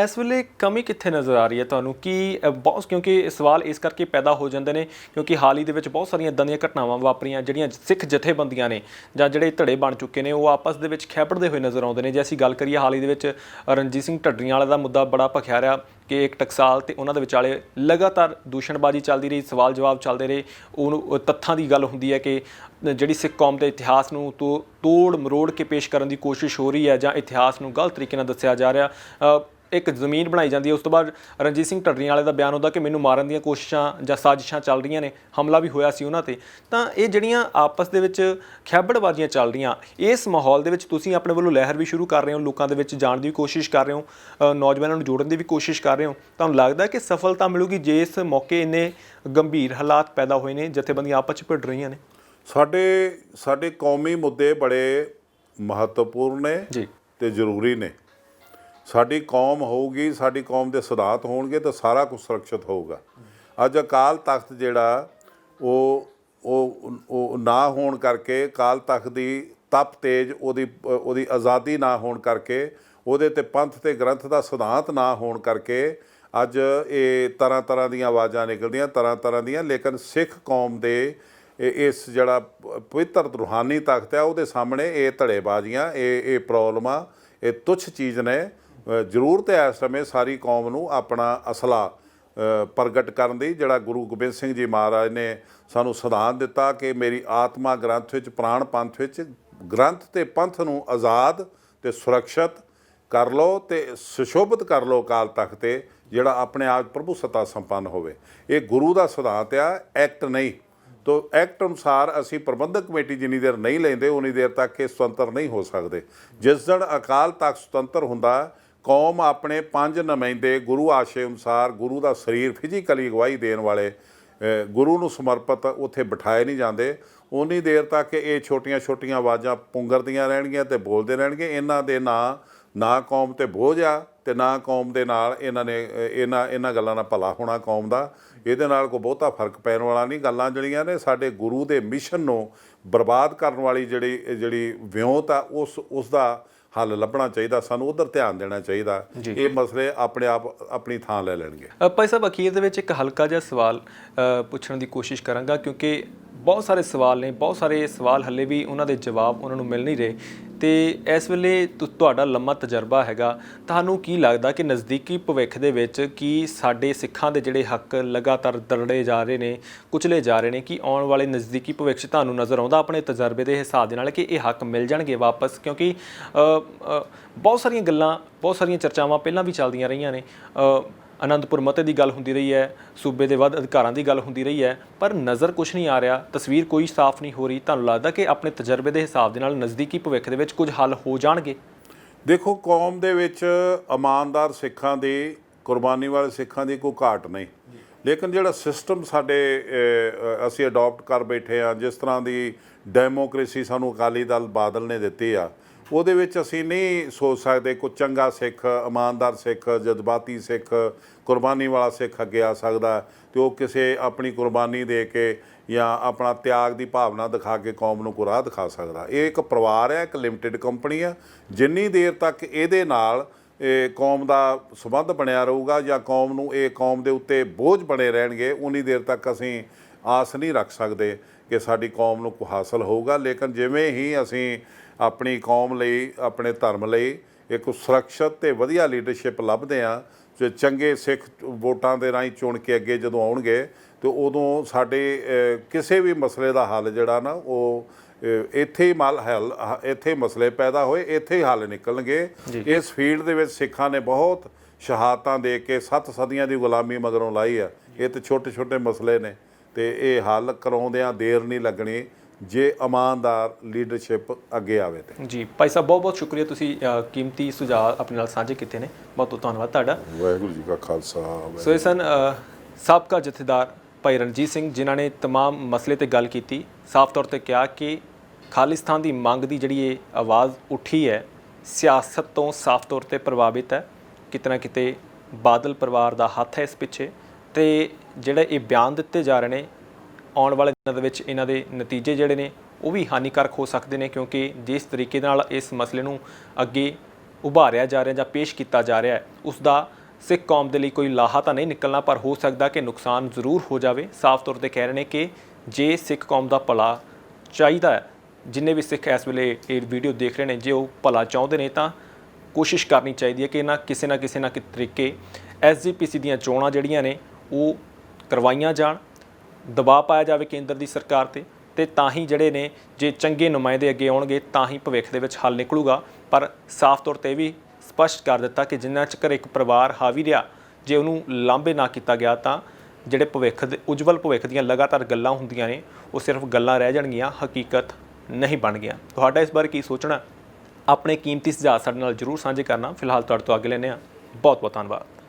ਇਸ ਵੇਲੇ ਕਮੀ ਕਿੱਥੇ ਨਜ਼ਰ ਆ ਰਹੀ ਹੈ ਤੁਹਾਨੂੰ? ਕਿ ਬਹੁਤ, ਕਿਉਂਕਿ ਸਵਾਲ ਇਸ ਕਰਕੇ ਪੈਦਾ ਹੋ ਜਾਂਦੇ ਨੇ ਕਿਉਂਕਿ ਹਾਲ ਹੀ ਦੇ ਵਿੱਚ ਬਹੁਤ ਸਾਰੀਆਂ ਇੱਦਾਂ ਦੀਆਂ ਘਟਨਾਵਾਂ ਵਾਪਰੀਆਂ ਜਿਹੜੀਆਂ ਸਿੱਖ ਜਥੇਬੰਦੀਆਂ ਨੇ ਜਾਂ ਜਿਹੜੇ ਧੜੇ ਬਣ ਚੁੱਕੇ ਨੇ ਉਹ ਆਪਸ ਦੇ ਵਿੱਚ ਖੈਬੜਦੇ ਹੋਏ ਨਜ਼ਰ ਆਉਂਦੇ ਨੇ। ਜੇ ਅਸੀਂ ਗੱਲ ਕਰੀਏ ਹਾਲ ਹੀ ਦੇ ਵਿੱਚ ਰਣਜੀਤ ਸਿੰਘ ਢੱਡਰੀਆਂ ਵਾਲੇ ਦਾ ਮੁੱਦਾ ਬੜਾ ਭਖਿਆ ਰਿਹਾ ਕਿ ਇੱਕ ਟਕਸਾਲ ਤੇ ਉਹਨਾਂ ਦੇ ਵਿਚਾਲੇ ਲਗਾਤਾਰ ਦੂਸ਼ਣਬਾਜ਼ੀ ਚੱਲਦੀ ਰਹੀ, ਸਵਾਲ ਜਵਾਬ ਚੱਲਦੇ ਰਹੇ। ਉਹਨੂੰ ਤੱਥਾਂ ਦੀ ਗੱਲ ਹੁੰਦੀ ਹੈ ਕਿ ਜਿਹੜੀ ਸਿੱਖ ਕੌਮ ਦੇ ਇਤਿਹਾਸ ਨੂੰ ਤੋੜ ਮਰੋੜ ਕੇ ਪੇਸ਼ ਕਰਨ ਦੀ ਕੋਸ਼ਿਸ਼ ਹੋ ਰਹੀ ਹੈ ਜਾਂ ਇਤਿਹਾਸ ਨੂੰ ਗਲਤ ਤਰੀਕੇ ਨਾਲ ਦੱਸਿਆ ਜਾ ਰਿਹਾ। ਇੱਕ ਜ਼ਮੀਨ ਬਣਾਈ ਜਾਂਦੀ ਹੈ। ਉਸ ਤੋਂ ਬਾਅਦ ਰਣਜੀਤ ਸਿੰਘ ਢੱਡਰੀਆਂ ਵਾਲੇ ਦਾ ਬਿਆਨ ਹੁੰਦਾ ਕਿ ਮੈਨੂੰ ਮਾਰਨ ਦੀਆਂ ਕੋਸ਼ਿਸ਼ਾਂ ਜਾਂ ਸਾਜ਼ਿਸ਼ਾਂ ਚੱਲ ਰਹੀਆਂ ਨੇ, ਹਮਲਾ ਵੀ ਹੋਇਆ ਸੀ ਉਹਨਾਂ ਤੇ। ਤਾਂ ਇਹ ਜਿਹੜੀਆਂ ਆਪਸ ਦੇ ਵਿੱਚ ਖੈਬੜਬਾਜ਼ੀਆਂ ਚੱਲ ਰਹੀਆਂ, ਇਸ ਮਾਹੌਲ ਦੇ ਵਿੱਚ ਤੁਸੀਂ ਆਪਣੇ ਵੱਲੋਂ ਲਹਿਰ ਵੀ ਸ਼ੁਰੂ ਕਰ ਰਹੇ ਹੋ, ਲੋਕਾਂ ਦੇ ਵਿੱਚ ਜਾਣ ਦੀ ਵੀ ਕੋਸ਼ਿਸ਼ ਕਰ ਰਹੇ ਹੋ, ਨੌਜਵਾਨਾਂ ਨੂੰ ਜੋੜਨ ਦੀ ਵੀ ਕੋਸ਼ਿਸ਼ ਕਰ ਰਹੇ ਹੋ। ਤੁਹਾਨੂੰ ਲੱਗਦਾ ਕਿ ਸਫਲਤਾ ਮਿਲੂਗੀ ਜੇ ਇਸ ਮੌਕੇ ਇੰਨੇ ਗੰਭੀਰ ਹਾਲਾਤ ਪੈਦਾ ਹੋਏ ਨੇ, ਜਥੇਬੰਦੀਆਂ ਆਪਸ 'ਚ ਭਿੜ ਰਹੀਆਂ ਨੇ? ਸਾਡੇ ਕੌਮੀ ਮੁੱਦੇ ਬੜੇ ਮਹੱਤਵਪੂਰਨ ਨੇ ਜੀ ਤੇ ਜ਼ਰੂਰੀ ਨੇ। ਸਾਡੀ ਕੌਮ ਹੋਊਗੀ, ਸਾਡੀ ਕੌਮ ਦੇ ਸਿਧਾਂਤ ਹੋਣਗੇ ਤਾਂ ਸਾਰਾ ਕੁਝ ਸੁਰੱਖਿਅਤ ਹੋਊਗਾ। ਅੱਜ ਅਕਾਲ ਤਖਤ ਜਿਹੜਾ ਉਹ ਨਾ ਹੋਣ ਕਰਕੇ, ਅਕਾਲ ਤਖਤ ਦੀ ਤਪ ਤੇਜ, ਉਹਦੀ ਆਜ਼ਾਦੀ ਨਾ ਹੋਣ ਕਰਕੇ, ਉਹਦੇ ਤੇ ਪੰਥ ਤੇ ਗ੍ਰੰਥ ਦਾ ਸਿਧਾਂਤ ਨਾ ਹੋਣ ਕਰਕੇ ਅੱਜ ਇਹ ਤਰ੍ਹਾਂ ਤਰ੍ਹਾਂ ਦੀਆਂ ਆਵਾਜ਼ਾਂ ਨਿਕਲਦੀਆਂ, ਤਰ੍ਹਾਂ ਤਰ੍ਹਾਂ ਦੀਆਂ। ਲੇਕਿਨ ਸਿੱਖ ਕੌਮ ਦੇ ਇਸ ਜਿਹੜਾ ਪਵਿੱਤਰ ਰੂਹਾਨੀ ਤਖਤ ਹੈ ਉਹਦੇ ਸਾਹਮਣੇ ਇਹ ਧੜੇਬਾਜ਼ੀਆਂ, ਇਹ ਪ੍ਰੋਬਲਮਾਂ, ਇਹ ਤੁੱਛ ਚੀਜ਼ ਨੇ। ਜ਼ਰੂਰਤ ਹੈ ਇਸ ਸਮੇਂ ਸਾਰੀ ਕੌਮ ਨੂੰ ਆਪਣਾ ਅਸਲਾ ਪ੍ਰਗਟ ਕਰਨ ਦੀ, ਜਿਹੜਾ ਗੁਰੂ ਗੋਬਿੰਦ ਸਿੰਘ ਜੀ ਮਹਾਰਾਜ ਨੇ ਸਾਨੂੰ ਸਿਧਾਂਤ ਦਿੱਤਾ ਕਿ ਮੇਰੀ ਆਤਮਾ ਗ੍ਰੰਥ ਵਿੱਚ, ਪ੍ਰਾਣ ਪੰਥ ਵਿੱਚ, ਗ੍ਰੰਥ ਤੇ ਪੰਥ ਨੂੰ ਆਜ਼ਾਦ ਤੇ ਸੁਰੱਖਿਅਤ ਕਰ ਲਓ ਤੇ ਸੁਸ਼ੋਭਿਤ ਕਰ ਲਓ ਅਕਾਲ ਤਖਤ ਤੇ, ਜਿਹੜਾ ਆਪਣੇ ਆਪ ਪ੍ਰਭੂ ਸੱਤਾ ਸੰਪੰਨ ਹੋਵੇ। ਇਹ ਗੁਰੂ ਦਾ ਸਿਧਾਂਤ ਆ, ਐਕਟ ਨਹੀਂ। ਤੋ ਐਕਟ ਅਨੁਸਾਰ ਅਸੀਂ ਪ੍ਰਬੰਧਕ ਕਮੇਟੀ ਜਿੰਨੀ ਦੇਰ ਨਹੀਂ ਲੈਂਦੇ ਉਨੀ ਦੇਰ ਤੱਕ ਇਹ ਸੁਤੰਤਰ ਨਹੀਂ ਹੋ ਸਕਦੇ। ਜਿਸ ਦਿਨ ਅਕਾਲ ਤਖਤ ਸੁਤੰਤਰ ਹੁੰਦਾ, ਕੌਮ ਆਪਣੇ 5 ਨੁਮਾਇੰਦੇ ਗੁਰੂ ਆਸ਼ੇ ਅਨੁਸਾਰ, ਗੁਰੂ ਦਾ ਸਰੀਰ ਫਿਜ਼ੀਕਲੀ ਅਗਵਾਈ ਦੇਣ ਵਾਲੇ, ਗੁਰੂ ਨੂੰ ਸਮਰਪਿਤ ਉੱਥੇ ਬਿਠਾਏ ਨਹੀਂ ਜਾਂਦੇ। ਉਨੀ ਦੇਰ ਤੱਕ ਇਹ ਛੋਟੀਆਂ ਛੋਟੀਆਂ ਆਵਾਜ਼ਾਂ ਪੁੰਗਰਦੀਆਂ ਰਹਿਣਗੀਆਂ ਤੇ ਬੋਲਦੇ ਰਹਿਣਗੇ। ਇਹਨਾਂ ਦੇ ਨਾ ਕੌਮ ਤੇ ਬੋਝ ਆ ਤੇ ਨਾ ਕੌਮ ਦੇ ਨਾਲ ਇਹਨਾਂ ਗੱਲਾਂ ਨਾਲ ਭਲਾ ਹੋਣਾ ਕੌਮ ਦਾ। ਇਹਦੇ ਨਾਲ ਕੋਈ ਬਹੁਤਾ ਫਰਕ ਪੈਣ ਵਾਲਾ ਨਹੀਂ। ਗੱਲਾਂ ਜਿਹੜੀਆਂ ਨੇ ਸਾਡੇ ਗੁਰੂ ਦੇ ਮਿਸ਼ਨ ਨੂੰ ਬਰਬਾਦ ਕਰਨ ਵਾਲੀ ਜਿਹੜੀ ਵਿਉਂਤ ਆ, ਉਸ ਦਾ ਹੱਲ ਲੱਭਣਾ ਚਾਹੀਦਾ। ਸਾਨੂੰ ਉਧਰ ਧਿਆਨ ਦੇਣਾ ਚਾਹੀਦਾ। ਇਹ ਮਸਲੇ ਆਪਣੇ ਆਪ ਆਪਣੀ ਥਾਂ ਲੈ ਲੈਣਗੇ। ਭਾਈ ਸਾਹਿਬ, ਅਖੀਰ ਦੇ ਵਿੱਚ ਇੱਕ ਹਲਕਾ ਜਿਹਾ ਸਵਾਲ ਪੁੱਛਣ ਦੀ ਕੋਸ਼ਿਸ਼ ਕਰਾਂਗਾ ਕਿਉਂਕਿ ਬਹੁਤ ਸਾਰੇ ਸਵਾਲ ਨੇ, ਬਹੁਤ ਸਾਰੇ ਸਵਾਲ ਹੱਲੇ ਵੀ ਉਹਨਾਂ ਦੇ ਜਵਾਬ ਉਹਨਾਂ ਨੂੰ ਮਿਲ ਨਹੀਂ ਰਹੇ। ਤੇ ਇਸ ਵੇਲੇ ਤੁਹਾਡਾ ਲੰਮਾ ਤਜਰਬਾ ਹੈਗਾ, ਤੁਹਾਨੂੰ ਕੀ ਲੱਗਦਾ ਕਿ ਨਜ਼ਦੀਕੀ ਭਵਿੱਖ ਦੇ ਵਿੱਚ ਕੀ ਸਾਡੇ ਸਿੱਖਾਂ ਦੇ ਜਿਹੜੇ ਹੱਕ ਲਗਾਤਾਰ ਦਰੜੇ ਜਾ ਰਹੇ ਨੇ, ਕੁਚਲੇ ਜਾ ਰਹੇ ਨੇ, ਕਿ ਆਉਣ ਵਾਲੇ ਨਜ਼ਦੀਕੀ ਭਵਿੱਖ 'ਚ ਤੁਹਾਨੂੰ ਨਜ਼ਰ ਆਉਂਦਾ ਆਪਣੇ ਤਜਰਬੇ ਦੇ ਹਿਸਾਬ ਦੇ ਨਾਲ ਕਿ ਇਹ ਹੱਕ ਮਿਲ ਜਾਣਗੇ ਵਾਪਸ? ਕਿਉਂਕਿ ਬਹੁਤ ਸਾਰੀਆਂ ਗੱਲਾਂ, ਬਹੁਤ ਸਾਰੀਆਂ ਚਰਚਾਵਾਂ ਪਹਿਲਾਂ ਵੀ ਚੱਲਦੀਆਂ ਰਹੀਆਂ ਨੇ। ਅਨੰਦਪੁਰ ਮਤੇ ਦੀ ਗੱਲ ਹੁੰਦੀ ਰਹੀ ਹੈ, ਸੂਬੇ ਦੇ ਵੱਧ ਅਧਿਕਾਰਾਂ ਦੀ ਗੱਲ ਹੁੰਦੀ ਰਹੀ ਹੈ, ਪਰ ਨਜ਼ਰ ਕੁਛ ਨਹੀਂ ਆ ਰਿਹਾ, ਤਸਵੀਰ ਕੋਈ ਸਾਫ਼ ਨਹੀਂ ਹੋ ਰਹੀ। ਤੁਹਾਨੂੰ ਲੱਗਦਾ ਕਿ ਆਪਣੇ ਤਜਰਬੇ ਦੇ ਹਿਸਾਬ ਦੇ ਨਾਲ ਨਜ਼ਦੀਕੀ ਭਵਿੱਖ ਦੇ ਵਿੱਚ ਕੁਝ ਹੱਲ ਹੋ ਜਾਣਗੇ? ਦੇਖੋ, ਕੌਮ ਦੇ ਵਿੱਚ ਇਮਾਨਦਾਰ ਸਿੱਖਾਂ ਦੀ, ਕੁਰਬਾਨੀ ਵਾਲੇ ਸਿੱਖਾਂ ਦੀ ਕੋਈ ਘਾਟ ਨਹੀਂ, ਲੇਕਿਨ ਜਿਹੜਾ ਸਿਸਟਮ ਸਾਡੇ ਅਸੀਂ ਅਡਾਪਟ ਕਰ ਬੈਠੇ ਆ, ਜਿਸ ਤਰ੍ਹਾਂ ਦੀ ਡੈਮੋਕ੍ਰੇਸੀ ਸਾਨੂੰ ਅਕਾਲੀ ਦਲ ਬਾਦਲ ਨੇ ਦਿੱਤੀ ਆ, ਉਹਦੇ ਵਿੱਚ ਅਸੀਂ ਨਹੀਂ ਸੋਚ ਸਕਦੇ ਕੋਈ ਚੰਗਾ ਸਿੱਖ, ਇਮਾਨਦਾਰ ਸਿੱਖ, ਜਜ਼ਬਾਤੀ ਸਿੱਖ, ਕੁਰਬਾਨੀ ਵਾਲਾ ਸਿੱਖ ਅੱਗੇ ਆ ਸਕਦਾ ਅਤੇ ਉਹ ਕਿਸੇ ਆਪਣੀ ਕੁਰਬਾਨੀ ਦੇ ਕੇ ਜਾਂ ਆਪਣਾ ਤਿਆਗ ਦੀ ਭਾਵਨਾ ਦਿਖਾ ਕੇ ਕੌਮ ਨੂੰ ਕੋਈ ਰਾਹ ਦਿਖਾ ਸਕਦਾ। ਇਹ ਇੱਕ ਪਰਿਵਾਰ ਹੈ, ਇੱਕ ਲਿਮਟਿਡ ਕੰਪਨੀ ਆ। ਜਿੰਨੀ ਦੇਰ ਤੱਕ ਇਹਦੇ ਨਾਲ ਕੌਮ ਦਾ ਸੰਬੰਧ ਬਣਿਆ ਰਹੂਗਾ ਜਾਂ ਕੌਮ ਨੂੰ ਇਹ ਕੌਮ ਦੇ ਉੱਤੇ ਬੋਝ ਬਣੇ ਰਹਿਣਗੇ, ਉਨੀ ਦੇਰ ਤੱਕ ਅਸੀਂ ਆਸ ਨਹੀਂ ਰੱਖ ਸਕਦੇ ਕਿ ਸਾਡੀ ਕੌਮ ਨੂੰ ਕੋਈ ਹਾਸਲ ਹੋਊਗਾ। ਲੇਕਿਨ ਜਿਵੇਂ ਹੀ ਅਸੀਂ ਆਪਣੀ ਕੌਮ ਲਈ, ਆਪਣੇ ਧਰਮ ਲਈ ਇੱਕ ਸੁਰੱਖਿਅਤ ਤੇ ਵਧੀਆ ਲੀਡਰਸ਼ਿਪ ਲੱਭਦੇ ਹਾਂ, ਜੇ ਚੰਗੇ ਸਿੱਖ ਵੋਟਾਂ ਦੇ ਰਾਹੀਂ ਚੁਣ ਕੇ ਅੱਗੇ ਜਦੋਂ ਆਉਣਗੇ ਤੇ ਉਦੋਂ ਸਾਡੇ ਕਿਸੇ ਵੀ ਮਸਲੇ ਦਾ ਹੱਲ ਜਿਹੜਾ ਨਾ ਉਹ ਇੱਥੇ ਹੀ ਇੱਥੇ ਮਸਲੇ ਪੈਦਾ ਹੋਏ, ਇੱਥੇ ਹੀ ਹੱਲ ਨਿਕਲਣਗੇ। ਇਸ ਫੀਲਡ ਦੇ ਵਿੱਚ ਸਿੱਖਾਂ ਨੇ ਬਹੁਤ ਸ਼ਹਾਦਤਾਂ ਦੇ ਕੇ 7 ਸਦੀਆਂ ਦੀ ਗੁਲਾਮੀ ਮਗਰੋਂ ਲਾਈ ਆ। ਇਹ ਤਾਂ ਛੋਟੇ ਛੋਟੇ ਮਸਲੇ ਨੇ ਤੇ ਇਹ ਹੱਲ ਕਰਾਉਂਦਿਆਂ ਦੇਰ ਨਹੀਂ ਲੱਗਣੀ ਜੇ ਇਮਾਨਦਾਰ ਲੀਡਰਸ਼ਿਪ ਅੱਗੇ ਆਵੇ ਤੇ। ਜੀ ਭਾਈ ਸਾਹਿਬ, ਬਹੁਤ ਬਹੁਤ ਸ਼ੁਕਰੀਆ, ਤੁਸੀਂ ਕੀਮਤੀ ਸੁਝਾਅ ਆਪਣੇ ਨਾਲ ਸਾਂਝੇ ਕੀਤੇ ਨੇ, ਬਹੁਤ ਬਹੁਤ ਧੰਨਵਾਦ ਤੁਹਾਡਾ। ਵਾਹਿਗੁਰੂ ਜੀ ਕਾ ਖਾਲਸਾ। ਸੋ ਇਹ ਸਨ ਸਾਬਕਾ ਜਥੇਦਾਰ ਭਾਈ ਰਣਜੀਤ ਸਿੰਘ, ਜਿਨ੍ਹਾਂ ਨੇ ਤਮਾਮ ਮਸਲੇ ਤੇ ਗੱਲ ਕੀਤੀ, ਸਾਫ਼ ਤੌਰ ਤੇ ਕਿਹਾ ਕਿ ਖਾਲਿਸਤਾਨ ਦੀ ਮੰਗ ਦੀ ਜਿਹੜੀ ਇਹ ਆਵਾਜ਼ ਉੱਠੀ ਹੈ, ਸਿਆਸਤ ਤੋਂ ਸਾਫ਼ ਤੌਰ ਤੇ ਪ੍ਰਭਾਵਿਤ ਹੈ। ਕਿਤੇ ਨਾ ਕਿਤੇ ਬਾਦਲ ਪਰਿਵਾਰ ਦਾ ਹੱਥ ਹੈ ਇਸ ਪਿੱਛੇ, ਤੇ ਜਿਹੜੇ ਇਹ ਬਿਆਨ ਦਿੱਤੇ ਜਾ ਰਹੇ ਨੇ, ਆਉਣ ਵਾਲੇ ਦਿਨਾਂ ਦੇ ਵਿੱਚ ਇਹਨਾਂ ਦੇ ਨਤੀਜੇ ਜਿਹੜੇ ਨੇ ਉਹ ਵੀ ਹਾਨੀਕਾਰਕ ਹੋ ਸਕਦੇ ਨੇ, ਕਿਉਂਕਿ ਜਿਸ ਤਰੀਕੇ ਨਾਲ ਇਸ ਮਸਲੇ ਨੂੰ ਅੱਗੇ ਉਭਾਰਿਆ ਜਾ ਰਿਹਾ ਜਾਂ ਪੇਸ਼ ਕੀਤਾ ਜਾ ਰਿਹਾ ਹੈ, ਉਸ ਦਾ ਸਿੱਖ ਕੌਮ ਦੇ ਲਈ ਕੋਈ ਲਾਹਾ ਤਾਂ ਨਹੀਂ ਨਿਕਲਣਾ, ਪਰ ਹੋ ਸਕਦਾ ਕਿ ਨੁਕਸਾਨ ਜ਼ਰੂਰ ਹੋ ਜਾਵੇ। ਸਾਫ਼ ਤੌਰ 'ਤੇ ਕਹਿ ਰਹੇ ਨੇ ਕਿ ਜੇ ਸਿੱਖ ਕੌਮ ਦਾ ਭਲਾ ਚਾਹੀਦਾ ਹੈ, ਜਿੰਨੇ ਵੀ ਸਿੱਖ ਇਸ ਵੇਲੇ ਇਹ ਵੀਡੀਓ ਦੇਖ ਰਹੇ ਨੇ, ਜੇ ਉਹ ਭਲਾ ਚਾਹੁੰਦੇ ਨੇ ਤਾਂ ਕੋਸ਼ਿਸ਼ ਕਰਨੀ ਚਾਹੀਦੀ ਹੈ ਕਿ ਕਿਸੇ ਨਾ ਕਿਸੇ ਤਰੀਕੇ SGPC ਦੀਆਂ ਚੋਣਾਂ ਜਿਹੜੀਆਂ ਨੇ ਉਹ ਕਰਵਾਈਆਂ ਜਾਣ, ਦਬਾਅ ਪਾਇਆ ਜਾਵੇ ਕੇਂਦਰ ਦੀ ਸਰਕਾਰ ਤੇ ਤਾਂ ਹੀ ਜਿਹੜੇ ਨੇ ਜੇ ਚੰਗੇ ਨੁਮਾਇੰਦੇ ਅੱਗੇ ਆਉਣਗੇ ਤਾਂ ਹੀ ਭਵਿੱਖ ਦੇ ਵਿੱਚ ਹੱਲ ਨਿਕਲੂਗਾ। ਪਰ ਸਾਫ਼ ਤੌਰ 'ਤੇ ਵੀ ਸਪਸ਼ਟ ਕਰ ਦਿੱਤਾ ਕਿ ਜਿੰਨਾ ਚਿਰ ਇੱਕ ਪਰਿਵਾਰ ਹਾਵੀ ਰਿਹਾ, ਜੇ ਉਹਨੂੰ ਲਾਂਭੇ ਨਾ ਕੀਤਾ ਗਿਆ ਤਾਂ ਜਿਹੜੇ ਭਵਿੱਖ ਦੇ ਉਜਵਲ ਭਵਿੱਖ ਦੀਆਂ ਲਗਾਤਾਰ ਗੱਲਾਂ ਹੁੰਦੀਆਂ ਨੇ ਉਹ ਸਿਰਫ ਗੱਲਾਂ ਰਹਿ ਜਾਣਗੀਆਂ, ਹਕੀਕਤ ਨਹੀਂ ਬਣ ਗਿਆ। ਤੁਹਾਡਾ ਇਸ ਬਾਰੇ ਕੀ ਸੋਚਣਾ? ਆਪਣੇ ਕੀਮਤੀ ਸੁਝਾਅ ਸਾਡੇ ਨਾਲ ਜ਼ਰੂਰ ਸਾਂਝੇ ਕਰਨਾ। ਫਿਲਹਾਲ ਤੁਹਾਡੇ ਤੋਂ ਅੱਗੇ ਲੈਂਦੇ ਹਾਂ। ਬਹੁਤ ਬਹੁਤ ਧੰਨਵਾਦ।